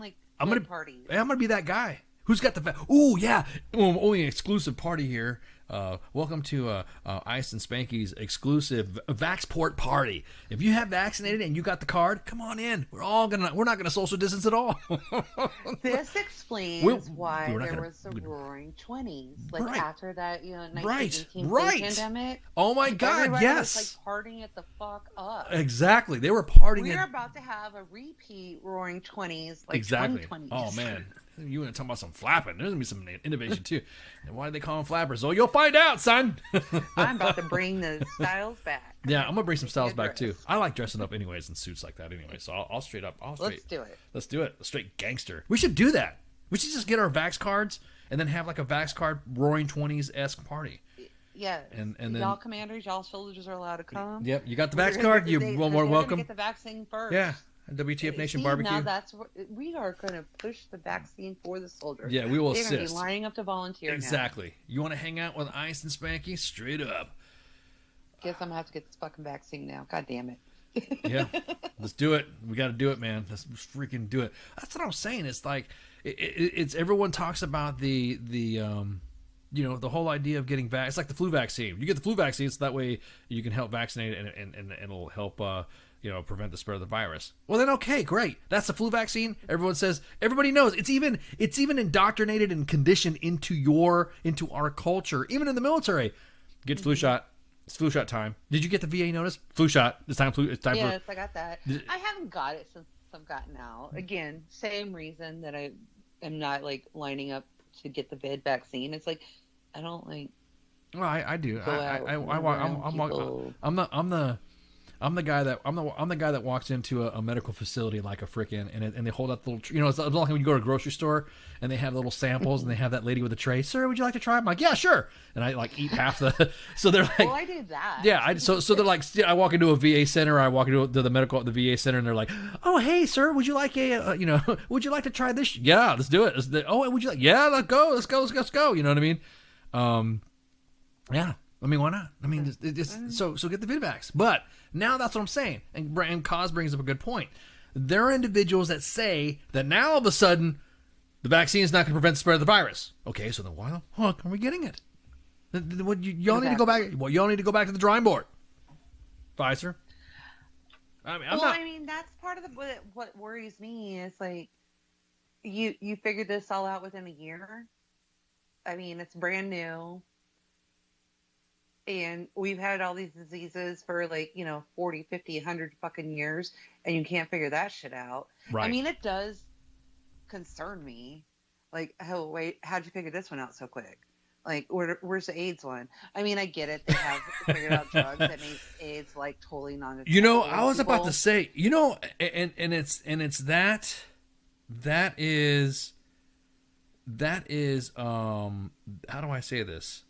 parties. I'm gonna be that guy. Who's got the Ooh, yeah. Only an exclusive party here. Welcome to Ice and Spanky's exclusive Vaxport party. If you have vaccinated and you got the card, come on in. We're not gonna social distance at all. This explains why there was the Roaring 20s, after that 1918 pandemic. Oh my God, everybody yes. was partying it the fuck up. Exactly, they were partying. We're about to have a repeat Roaring 20s, exactly. 2020s. Oh man. You want to talk about some flapping? There's gonna be some innovation too. And why do they call them flappers? Oh, you'll find out, son. I'm about to bring the styles back. Yeah, I'm gonna bring some styles back too. I like dressing up anyways in suits like that anyway. So I'll straight up. Let's do it. Let's do it. A straight gangster. We should do that. We should just get our Vax cards and then have like a Vax card Roaring 20s-esque party. Yeah. And then y'all commanders, y'all soldiers are allowed to come. Yep, you got the Vax card. You're more welcome. Get the vaccine first. Yeah. WTF Nation barbecue. Now that's what we are going to push the vaccine for the soldiers. Yeah, we will They're assist. going to be lining up to volunteer. Exactly. Now. You want to hang out with Ice and Spanky? Straight up. Guess I'm going to have to get this fucking vaccine now. God damn it. Yeah, let's do it. We got to do it, man. Let's freaking do it. That's what I'm saying. It's like it's everyone talks about the the whole idea of getting vaccinated. It's like the flu vaccine. You get the flu vaccine, so that way you can help vaccinate and it'll help prevent the spread of the virus. Well, then okay, great. That's the flu vaccine. Everybody knows. It's even indoctrinated and conditioned into our culture, even in the military. Get flu shot. It's flu shot time. Did you get the VA notice? Flu shot. It's time Yes, I got that. I haven't got it since I've gotten out. Again, same reason that I am not like lining up to get the vid vaccine. It's like I don't like. Well, I do. I'm the guy that walks into a medical facility like a frickin' and they hold up the little, it's like when you go to a grocery store and they have little samples and they have that lady with a tray. Sir, would you like to try? I'm like, yeah, sure. And I like eat half the. So they're like, well, I do that. Yeah, so they're like, I walk into a VA center, or I walk into the VA center, and they're like, oh, hey, sir, would you like would you like to try this? Yeah, let's do it. Would you like? Yeah, let's go. You know what I mean? Yeah. I mean, why not? I mean, so get the VidVax. But now that's what I'm saying. And Cos brings up a good point. There are individuals that say that now all of a sudden the vaccine is not going to prevent the spread of the virus. Okay, so then why the fuck are we getting it? You all need to go back. Well, you all need to go back to the drawing board. Pfizer. I mean, that's part of what worries me is like you figured this all out within a year. I mean, it's brand new. And we've had all these diseases for 40, 50, 100 fucking years, and you can't figure that shit out. Right. I mean, it does concern me. Like, how'd you figure this one out so quick? Like, where's the AIDS one? I mean, I get it. They have figured out drugs that make AIDS totally non-detectable. I was about to say, and it's that is how do I say this?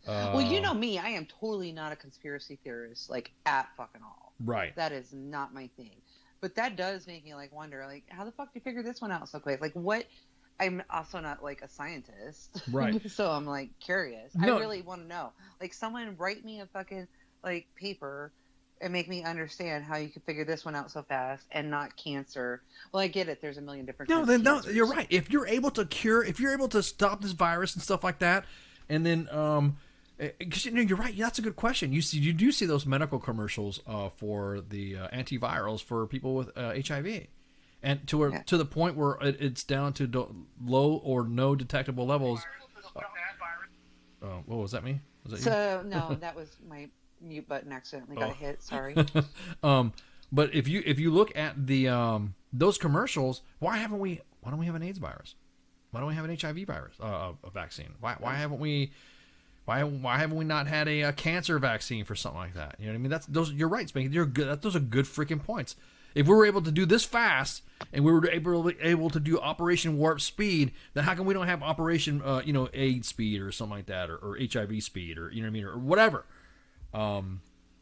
Well, you know me, I am totally not a conspiracy theorist, at fucking all. Right. That is not my thing. But that does make me, wonder, how the fuck do you figure this one out so quick? What? I'm also not, a scientist. Right. So I'm, curious. No. I really want to know. Someone write me a fucking, paper and make me understand how you could figure this one out so fast and not cancer. Well, I get it. There's a million different kinds of cancers. You're right. If you're able to stop this virus and stuff like that, and then, because you're right. That's a good question. You do see those medical commercials for the antivirals for people with HIV, and to the point where it's down to low or no detectable levels. What was that? Me? Was that you? No, that was my mute button accidentally got hit. Sorry. But if you look at the those commercials, why don't we have an AIDS virus? Why don't we have an HIV virus a vaccine? Why haven't we? Why haven't we not had a cancer vaccine for something like that? You know what I mean? You're right, Spanky. You're good. Those are good freaking points. If we were able to do this fast and we were able to do Operation Warp Speed, then how come we don't have Operation AIDS Speed or something like that, or HIV Speed, or or whatever?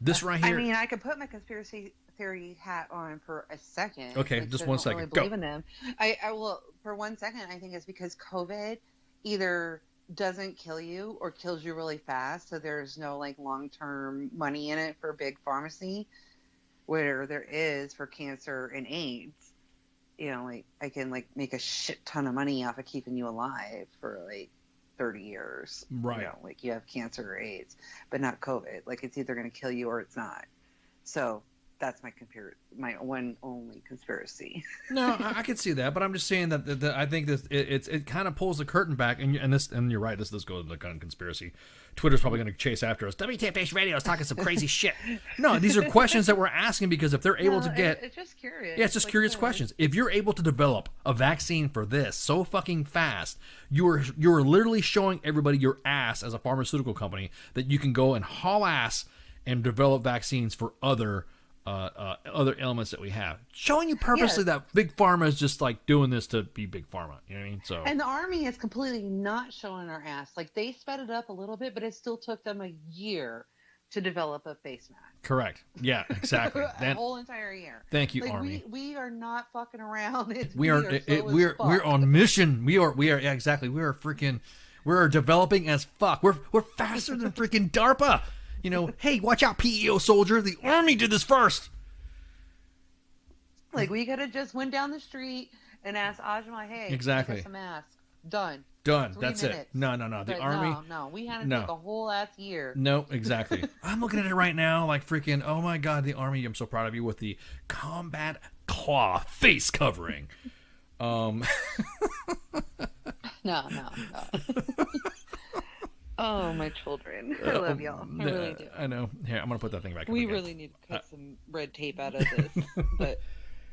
This right here. I mean, I could put my conspiracy theory hat on for a second. Okay, just 1 second. Really believe in them. I will for 1 second. I think it's because COVID either doesn't kill you or kills you really fast, so there's no long-term money in it for big pharmacy, where there is for cancer and AIDS. I can make a shit ton of money off of keeping you alive for 30 years. Right. You have cancer or AIDS, but not COVID. It's either going to kill you or it's not. So that's my one only conspiracy. No, I could see that, but I'm just saying that I think that it kind of pulls the curtain back, and you're right. This goes into the gun conspiracy. Twitter's probably going to chase after us. WTF Nation Radio is talking some crazy shit. No, these are questions that we're asking because if they're able to get, it's just curious. Yeah, it's just curious questions. If you're able to develop a vaccine for this so fucking fast, you're literally showing everybody your ass as a pharmaceutical company that you can go and haul ass and develop vaccines for other elements that we have, showing you purposely that big pharma is just like doing this to be big pharma. You know what I mean? So, and the Army is completely not showing our ass. Like, they sped it up a little bit, but it still took them a year to develop a face mask. Correct. Yeah, exactly. A whole entire year. Thank you, like, Army. We are not fucking around. We're on mission. Yeah, exactly. We're developing as fuck. We're faster than freaking DARPA. You know, hey, watch out, PEO soldier. The Army did this first. Like, we could have just went down the street and asked Ajma, hey, exactly. Make us a mask. Done. 3 That's it. No. The Army. No. We had to take a whole ass year. No, exactly. I'm looking at it right now, like freaking. Oh my God, the Army! I'm so proud of you with the combat claw face covering. No. Oh, my children. I love y'all. I really do. I know. Here, I'm going to put that thing back. We really need to cut some red tape out of this. But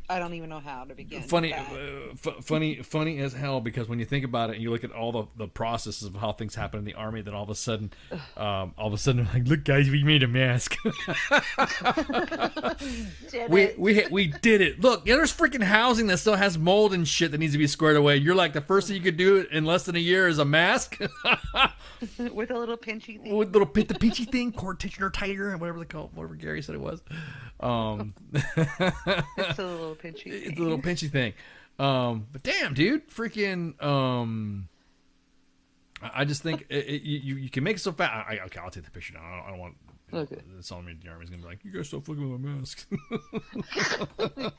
I don't even know how to begin. Funny as hell, because when you think about it and you look at all the processes of how things happen in the Army, then all of a sudden, like, look, guys, we made a mask. we did it. Look, there's freaking housing that still has mold and shit that needs to be squared away. You're like, the first thing you could do in less than a year is a mask. With a little pinchy thing. With a little pinchy thing, cord tensioner tighter, whatever they call it, whatever Gary said it was. It's a little pinchy thing. It's a little pinchy thing. But damn, dude, freaking. I just think you can make it so fast. Okay, I'll take the picture now. I don't want. Okay. It's on me. The Army's gonna be like, you guys stop fucking with my mask. I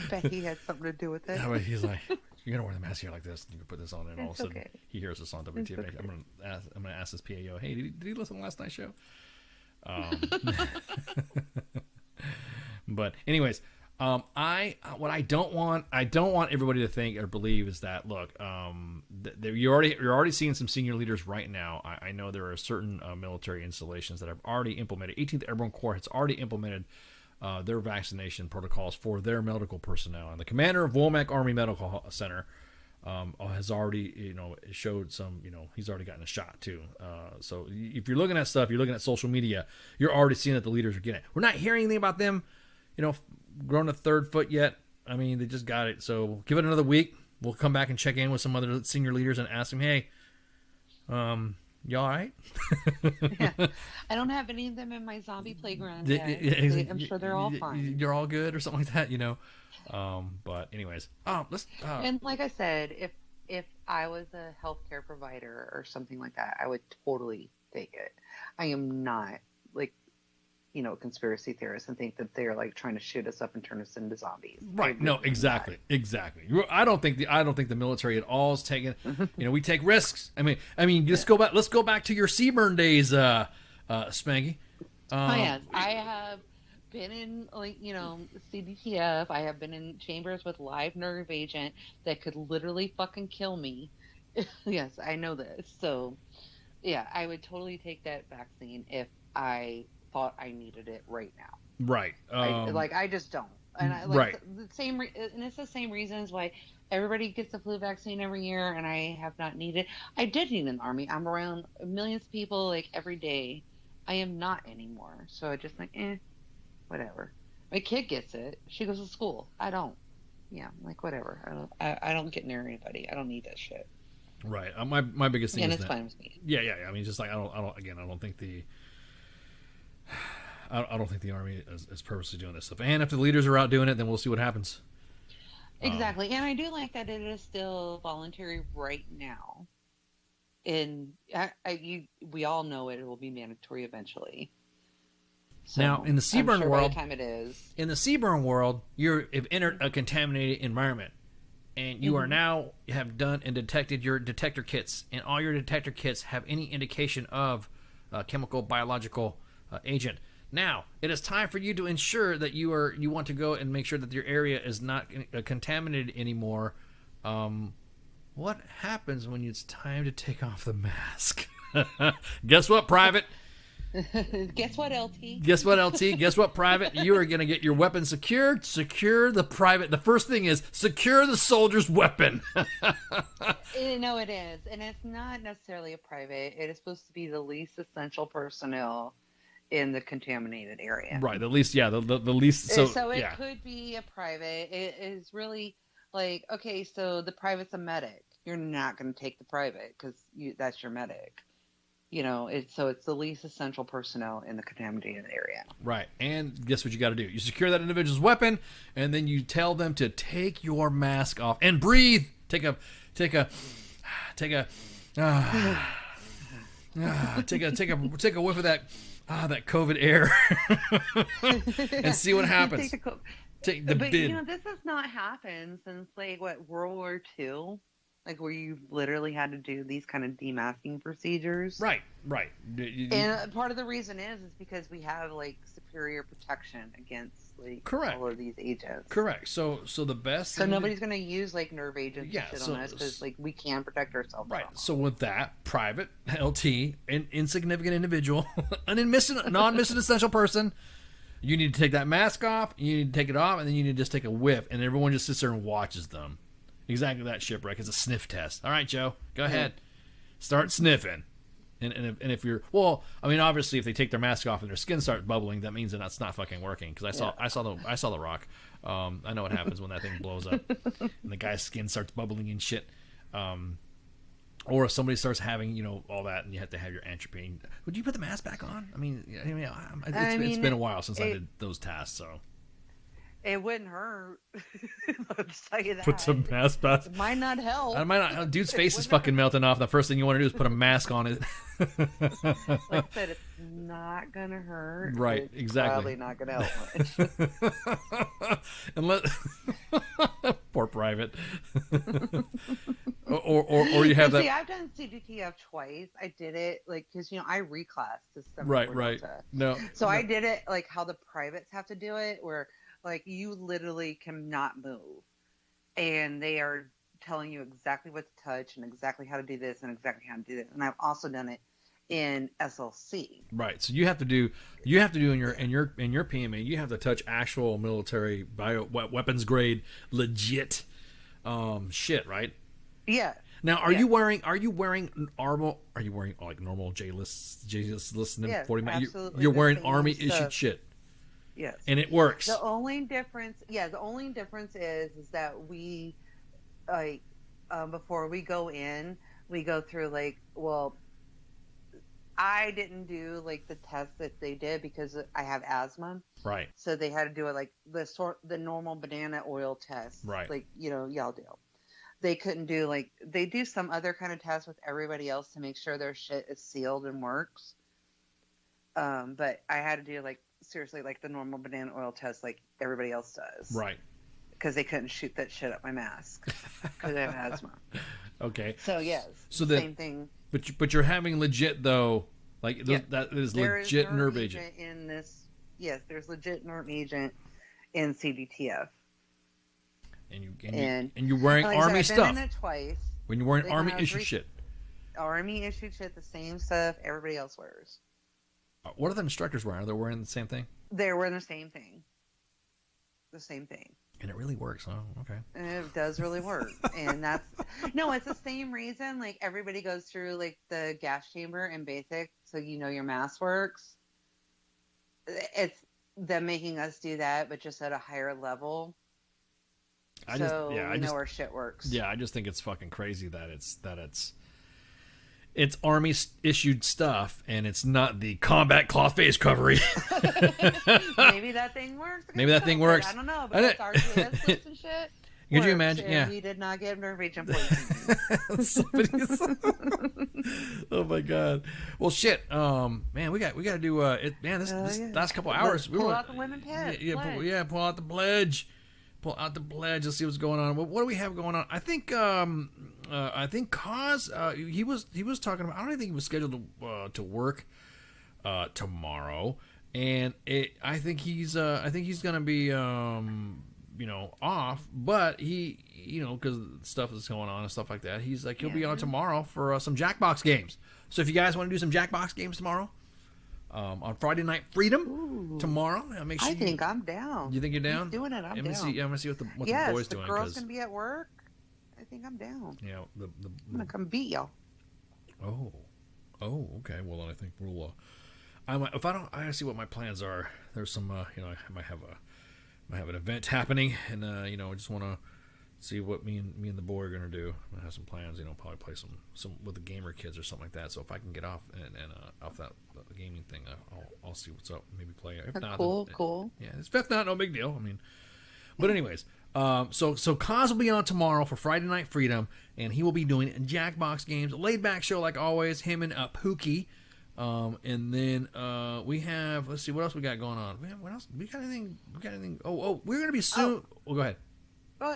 bet he had something to do with it. Yeah, he's like, you're gonna wear the mask here like this. You can put this on, and all of a sudden he hears us on WTF. Okay. I'm gonna ask this PAO, hey, did he listen to last night's show? But anyways, I don't want everybody to think or believe is that, look, you're already seeing some senior leaders right now. I know there are certain military installations that have already implemented. 18th Airborne Corps has already implemented their vaccination protocols for their medical personnel, and the commander of Womack Army Medical Center has already, showed some, he's already gotten a shot too. So if you're looking at stuff, you're looking at social media, you're already seeing that the leaders are getting it. We're not hearing anything about them, grown a third foot yet. I mean, they just got it. So give it another week. We'll come back and check in with some other senior leaders and ask them, hey, you all right? Yeah. I don't have any of them in my zombie playground yet. I'm sure they're all fine. You're all good or something like that, But anyways, let's. And like I said, if I was a healthcare provider or something like that, I would totally take it. I am not conspiracy theorists and think that they're like trying to shoot us up and turn us into zombies. Right. No, exactly. I don't think the military at all is taking, we take risks. I mean, let's go back to your Seaburn days, Spanky. I have been in CDTF. I have been in chambers with live nerve agent that could literally fucking kill me. Yes, I know this. So yeah, I would totally take that vaccine if I thought I needed it right now. Right. I just don't. And right. And it's the same reasons why everybody gets the flu vaccine every year, and I have not needed. I did need an Army. I'm around millions of people like every day. I am not anymore. So I just whatever. My kid gets it. She goes to school. I don't. Yeah, whatever. I don't get near anybody. I don't need that shit. Right. My biggest thing is it's fine with me. Yeah. I mean, just like I don't think the Army is purposely doing this stuff. And if the leaders are out doing it, then we'll see what happens. Exactly. And I do like that it is still voluntary right now. And we all know it will be mandatory eventually. So now, in the Seaburn world, by the time it is. In the Seaburn world, you've entered a contaminated environment. And you are now have done and detected your detector kits. And all your detector kits have any indication of chemical, biological agent. Now, it is time for you to ensure that you want to go and make sure that your area is not contaminated anymore. What happens when it's time to take off the mask? Guess what, Private? Guess what, LT? Guess what, LT? Guess what, Private? You are going to get your weapon secured. Secure the private. The first thing is secure the soldier's weapon. No, it is. And it's not necessarily a private. It is supposed to be the least essential personnel in the contaminated area. Right. The least, yeah, the least. So it yeah. could be a private. It is really like, okay, so the private's a medic. You're not going to take the private because that's your medic. It's the least essential personnel in the contaminated area. Right. And guess what you got to do? You secure that individual's weapon, and then you tell them to take your mask off and breathe. Take a whiff of that COVID air and see what happens. Take the bid. This has not happened since World War II. Where you literally had to do these kind of demasking procedures. Right. And part of the reason is because we have superior protection against correct. all of these agents. Correct. So the best. So nobody's going to use nerve agents and shit on us because we can protect ourselves. Right. So with that, private, LT, an insignificant individual, non-mission essential person, you need to take that mask off. You need to take it off, and then you need to just take a whiff, and everyone just sits there and watches them. Exactly that, Shipwreck. It's a sniff test. All right, Joe, go ahead. Start sniffing. And if you're, obviously, if they take their mask off and their skin starts bubbling, that means that it's not fucking working. Because I saw the Rock. I know what happens when that thing blows up and the guy's skin starts bubbling and shit. Or if somebody starts having all that, and you have to have your entropy. Would you put the mask back on? It's been a while since I did those tasks, so. It wouldn't hurt. I'll just tell you that. Put some mask back. It might not help. Dude's face is fucking melting off. The first thing you want to do is put a mask on it. Like I said, it's not gonna hurt. Right, it's exactly. Probably not gonna help much. Poor Private. or you have that. See, I've done CGTF twice. I did it because I reclassed to Right. No. So I did it how the privates have to do it, where you literally cannot move, and they are telling you exactly what to touch and exactly how to do this and exactly how to do this. And I've also done it in SLC. Right. So you have to do in your PMA, you have to touch actual military weapons grade legit shit, right? Yeah. Now, are you wearing armor? Are you wearing normal J-list yes, 40? Absolutely. You're wearing army issued shit. Yes. And it works. The only difference is that we before we go in, we go through I didn't do the test that they did because I have asthma. Right. So they had to do it the normal banana oil test. Right. Y'all do. They couldn't do they do some other kind of test with everybody else to make sure their shit is sealed and works. But I had to do seriously the normal banana oil test everybody else does. Right. Because they couldn't shoot that shit up my mask because I have asthma. Okay. So yes. So same thing. But you're having legit though, that is legit nerve agent in this. Yes, there's legit nerve agent in CGTF. And you're wearing army stuff. I've been in it twice. When you're wearing army issued shit. Army issued shit, the same stuff everybody else wears. What are the instructors wearing? Are they wearing the same thing? They're wearing the same thing. The same thing. And it really works. Oh, okay. And it does really work. And it's the same reason. Everybody goes through the gas chamber in basic, so your mask works. It's them making us do that, but just at a higher level. I know our shit works. Yeah, I just think it's fucking crazy that it's army issued stuff, and it's not the combat cloth face covering. Maybe that thing works. I don't know, but it's RTS and shit. Could you imagine? Yeah, we did not get nerve agent poisoning. Oh my god. Well, shit. Man, we got to do it. Man, this last couple hours. Pull out the women pledge. Pull out the pledge. Pull out the pledge. Let's see what's going on. What do we have going on? I think Cause he was talking about. I don't think he was scheduled to work tomorrow. and I think he's gonna be off, but he because stuff is going on and stuff like that. He's like he'll be on tomorrow for some Jackbox games. So if you guys want to do some Jackbox games tomorrow, on Friday Night Freedom tomorrow, make sure I think I'm down. You think you're down? He's doing it. I'm down. I'm gonna see what the boys doing. The girl's gonna be at work. I think I'm down. Yeah, I'm gonna come beat y'all. Oh, okay. Well, then I think we'll. I gotta see what my plans are. There's some, I might have an event happening, and I just want to see what me and the boy are gonna do. I have some plans, probably play some with the gamer kids or something like that. So if I can get off and off that gaming thing, I'll see what's up. Maybe play. If not, cool. Yeah, if not, no big deal. I mean, but anyways. So Kaz will be on tomorrow for Friday Night Freedom, and he will be doing Jackbox games, a laid back show like always. Him and Pookie, and then we have. Let's see what else we got going on. What else? We got anything? Oh, we're gonna be soon. Oh, go ahead.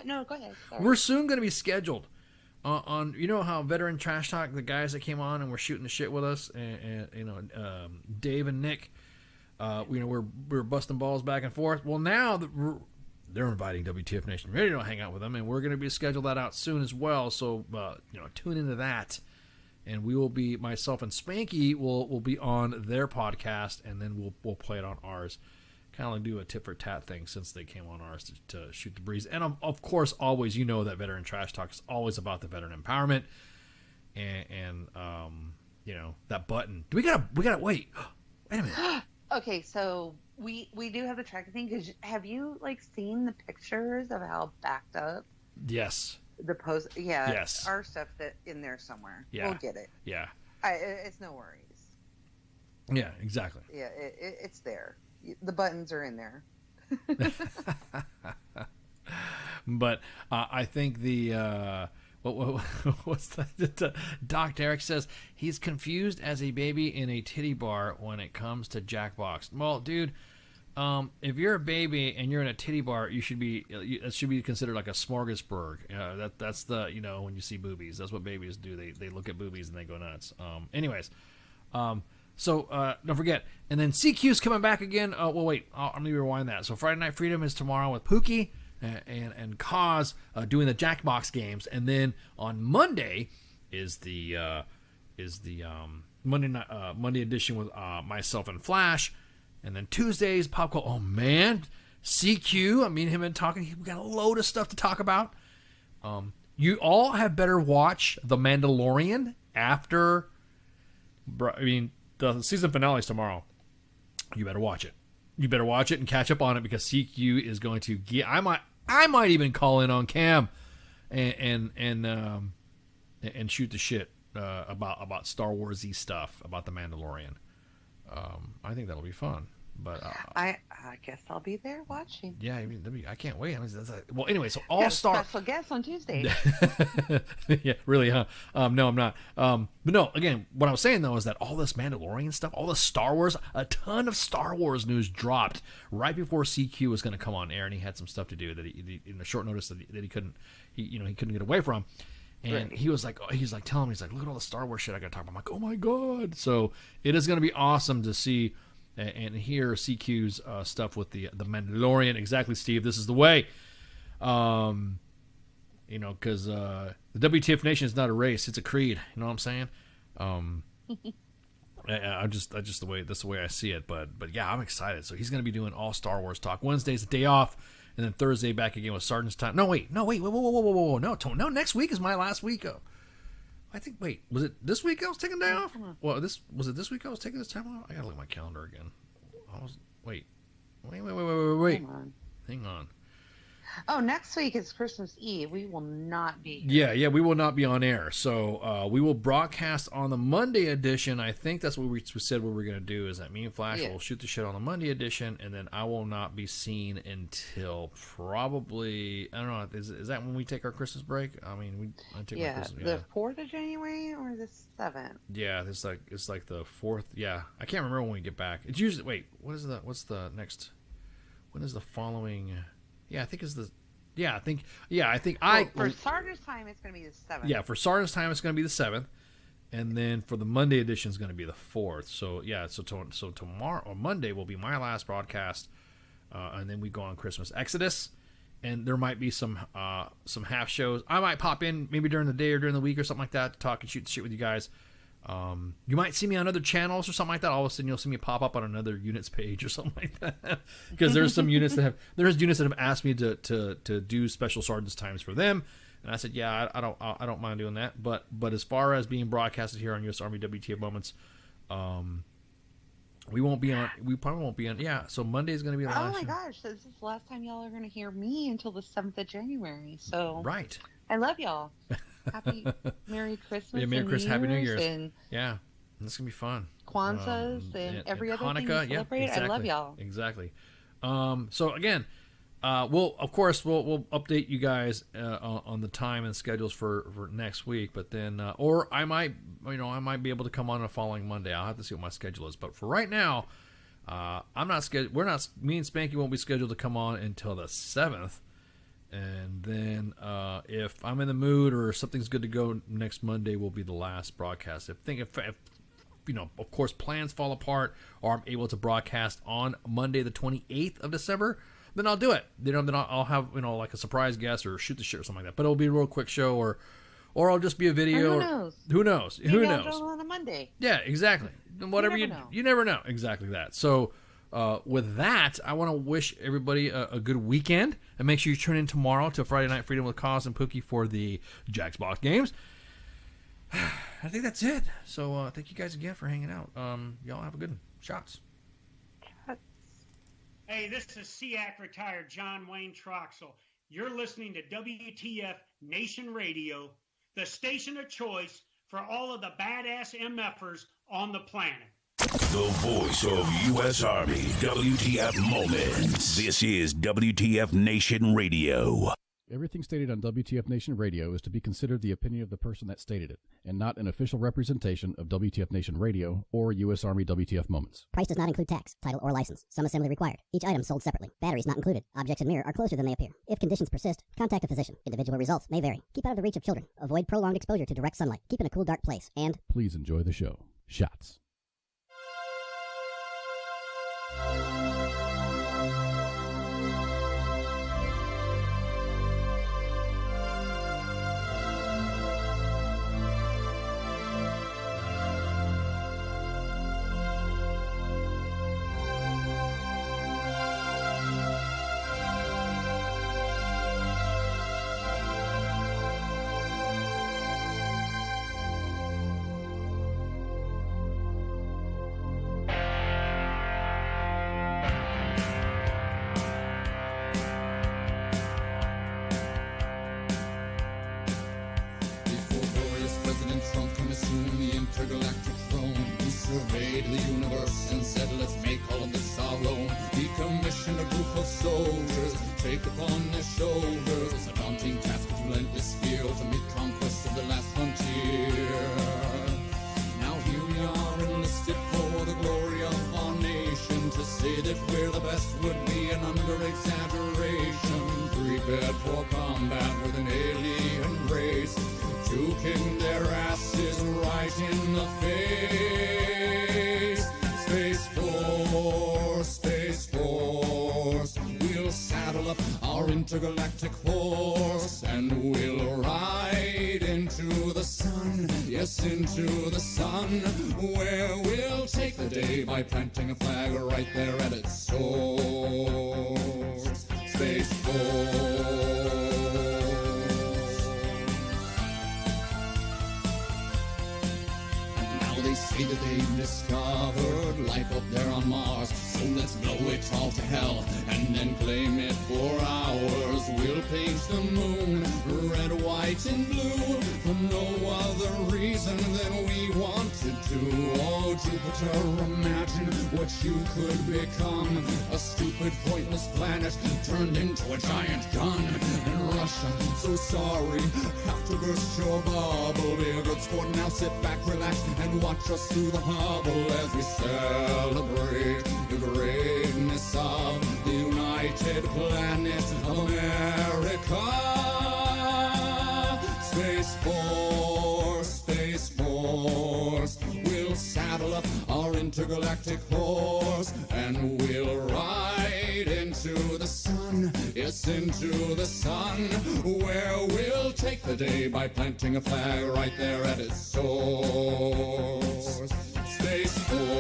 No, go ahead. Sorry. We're soon gonna be scheduled on. You know how Veteran Trash Talk, the guys that came on and were shooting the shit with us, and Dave and Nick. We're busting balls back and forth. Well, now they're inviting WTF Nation Radio to hang out with them, and we're going to be scheduled that out soon as well. So, tune into that, and we will be myself and Spanky will be on their podcast, and then we'll play it on ours. Kind of like do a tit for tat thing since they came on ours to shoot the breeze. And of course, always that Veteran Trash Talk is always about the veteran empowerment, and that button. We gotta wait. Wait a minute. Okay, so we do have the tracking thing. Because have you seen the pictures of how backed up? Yes. The post. Yeah. Yes. Our stuff that in there somewhere. Yeah. We'll get it. Yeah. It's no worries. Yeah. Exactly. Yeah. It's there. The buttons are in there. But I think the. What's that? Doc Derek says he's confused as a baby in a titty bar when it comes to Jackbox. Well, dude, if you're a baby and you're in a titty bar, it should be considered like a smorgasbord. That's the when you see boobies, that's what babies do. They look at boobies and they go nuts. So don't forget. And then CQ's coming back again. Wait, let me rewind that. So Friday Night Freedom is tomorrow with Pookie and Kaz doing the Jackbox games, and then on Monday is the Monday edition with myself and Flash, and then Tuesdays Pop Culture. Oh man, CQ. I mean, him and talking. We got a load of stuff to talk about. You all have better watch The Mandalorian after. I mean, the season finale is tomorrow. You better watch it. You better watch it and catch up on it, because CQ is going to get. I might even call in on Cam and shoot the shit about Star Wars-y stuff about the Mandalorian. I think that'll be fun. But I guess I'll be there watching. Yeah, I can't wait. Well, anyway, so all Star special guest on Tuesday. Yeah, really, huh? No, I'm not. But no, again, what I was saying though is that all this Mandalorian stuff, all the Star Wars, a ton of Star Wars news dropped right before CQ was going to come on air, and he had some stuff to do that he in a short notice that he couldn't get away from. And he was like, telling me, he's like, look at all the Star Wars shit I got to talk about. I'm like, oh my god! So it is going to be awesome to see and hear CQ's stuff with the Mandalorian. Exactly, Steve. This is the way. Because the WTF Nation is not a race; it's a creed. You know what I'm saying? That's the way I see it. But yeah, I'm excited. So he's going to be doing all Star Wars talk. Wednesday's the day off, and then Thursday back again with Sergeant's Time. No, wait, whoa, no. Next week is my last week. I think. Wait, was it this week I was taking a day off? Well, was it this week I was taking this time off? I gotta look at my calendar again. Wait. Hang on. Oh, next week is Christmas Eve. We will not be here. Yeah, we will not be on air. So we will broadcast on the Monday edition. I think that's what we said what we're going to do, is that me and Flash will shoot the shit on the Monday edition, and then I will not be seen until probably, I don't know, is that when we take our Christmas break? I mean, I take my Christmas. The 4th of January or the 7th? Yeah, it's like the 4th. Yeah, I can't remember when we get back. It's usually, what's the next, when is the following... Yeah, I think for Sergeant's Time it's going to be the 7th. Yeah, for Sergeant's Time it's going to be the 7th, And then for the Monday edition is going to be the 4th. So yeah, so tomorrow or Monday will be my last broadcast, and then we go on Christmas Exodus, and there might be some half shows. I might pop in maybe during the day or during the week or something like that to talk and shoot the shit with you guys. You might see me on other channels or something like that. All of a sudden you'll see me pop up on another units page or something like that, because there's some units that have asked me to do special sergeants times for them. And I said, yeah, I don't mind doing that. But as far as being broadcasted here on U.S. Army WTF Moments, we probably won't be on. Yeah, so Monday is going to be the last. Oh my gosh, this is the last time y'all are going to hear me until the 7th of January. So right. I love y'all. Merry Christmas. Yeah, Merry Christmas, Happy New Year's. And yeah, this is going to be fun. Kwanzaa's and every other Hanukkah, thing we celebrate. Yeah, exactly, I love y'all. Exactly. So again, we'll update you guys on the time and schedules for next week. But then, or I might be able to come on the following Monday. I'll have to see what my schedule is. But for right now, I'm not scheduled. Me and Spanky won't be scheduled to come on until the 7th. And then if I'm in the mood or something's good to go, next Monday will be the last broadcast. If of course, plans fall apart or I'm able to broadcast on Monday the 28th of December, then I'll do it. Then I'll have like a surprise guest or shoot the shit or something like that. But it'll be a real quick show, or it'll just be a video. Or who knows? Who knows? Maybe Who I'll knows? go on a Monday. Yeah, exactly. Whatever you never know. Exactly that. So with that, I want to wish everybody a good weekend, and make sure you tune in tomorrow to Friday Night Freedom with Cause and Pookie for the Jacksbox games. I think that's it. So thank you guys again for hanging out. Y'all have a good one. Shots. Hey, this is SEAC retired John Wayne Troxel. You're listening to WTF Nation Radio, the station of choice for all of the badass MFers on the planet. The voice of U.S. Army, WTF Moments. This is WTF Nation Radio. Everything stated on WTF Nation Radio is to be considered the opinion of the person that stated it, and not an official representation of WTF Nation Radio or U.S. Army WTF Moments. Price does not include tax, title, or license. Some assembly required. Each item sold separately. Batteries not included. Objects in mirror are closer than they appear. If conditions persist, contact a physician. Individual results may vary. Keep out of the reach of children. Avoid prolonged exposure to direct sunlight. Keep in a cool, dark place. And please enjoy the show. Shots. Intergalactic horse, and we'll ride into the sun, yes, into the sun, where we'll take the day by planting a flag right there at its source. Space Force. And now they say that they've discovered life up there on Mars, so let's blow it all to hell and then claim it for ours. We'll paint the moon red, white, and blue for no other reason than we wanted to. Oh, Jupiter, imagine what you could become. A stupid, pointless planet turned into a giant gun. And Russia, so sorry, have to burst your bubble. Be a good sport, now sit back, relax, and watch us through the hubble as we celebrate the greatness of the United Planet of America. Space Force, Space Force. intergalactic horse, and we'll ride into the sun, yes, into the sun, where we'll take the day by planting a flag right there at its source. Space Force.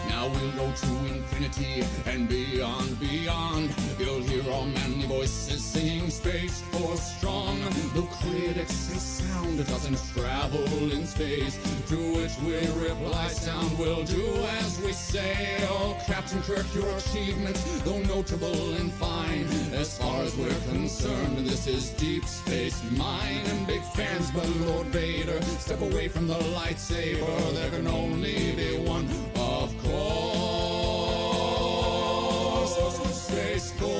Now we'll go to infinity and beyond, beyond. You'll hear all manly voices singing Space Force strong. Though critics say sound doesn't travel in space, to which we reply sound will do as we say. Oh, Captain Kirk, your achievements, though notable and fine, as far as we're concerned, this is Deep Space Mine. And big fans, but Lord Vader, step away from the lightsaber. There can only be one, of course. Space Force.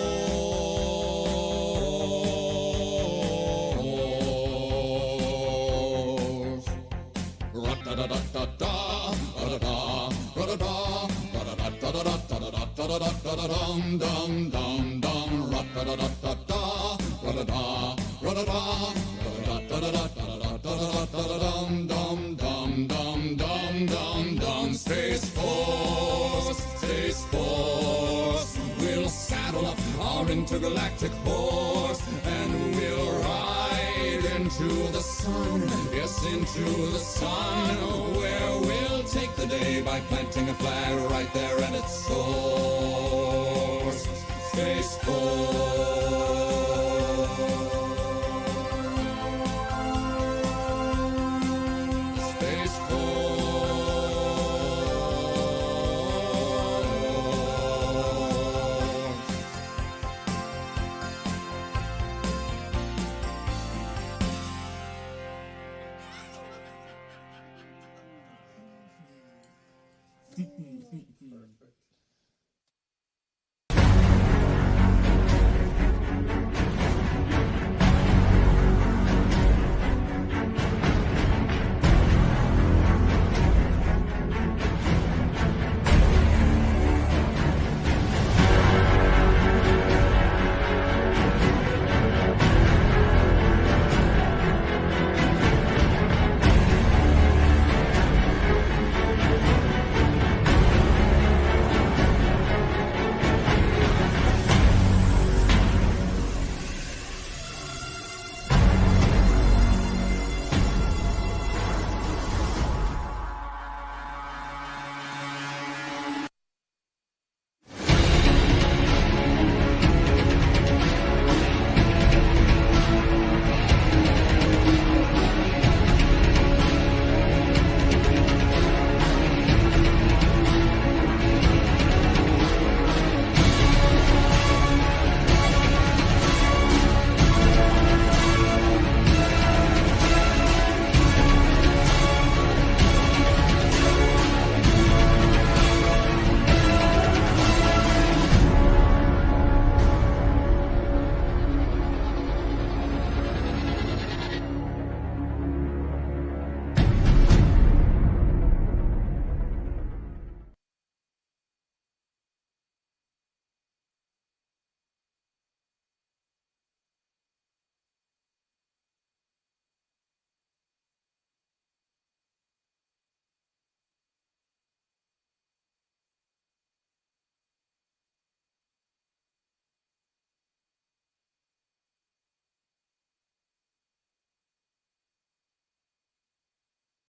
Ra-da-da-da-da-da, ra-da-da, ra-da-da, ra-da-da-da-da-da-da-da-dum-dum-dum-dum, ra-da-da-da-da-da, ra-da-da, ra-da-da, ra-da-da-da-da-da-dum-dum-dum-dum-dum-dum. Space Force, Space Force. We'll saddle up our intergalactic horse, and we'll ride into the sun, yes, into the sun, where we'll take the day by planting a flag right there at its source. Space Force.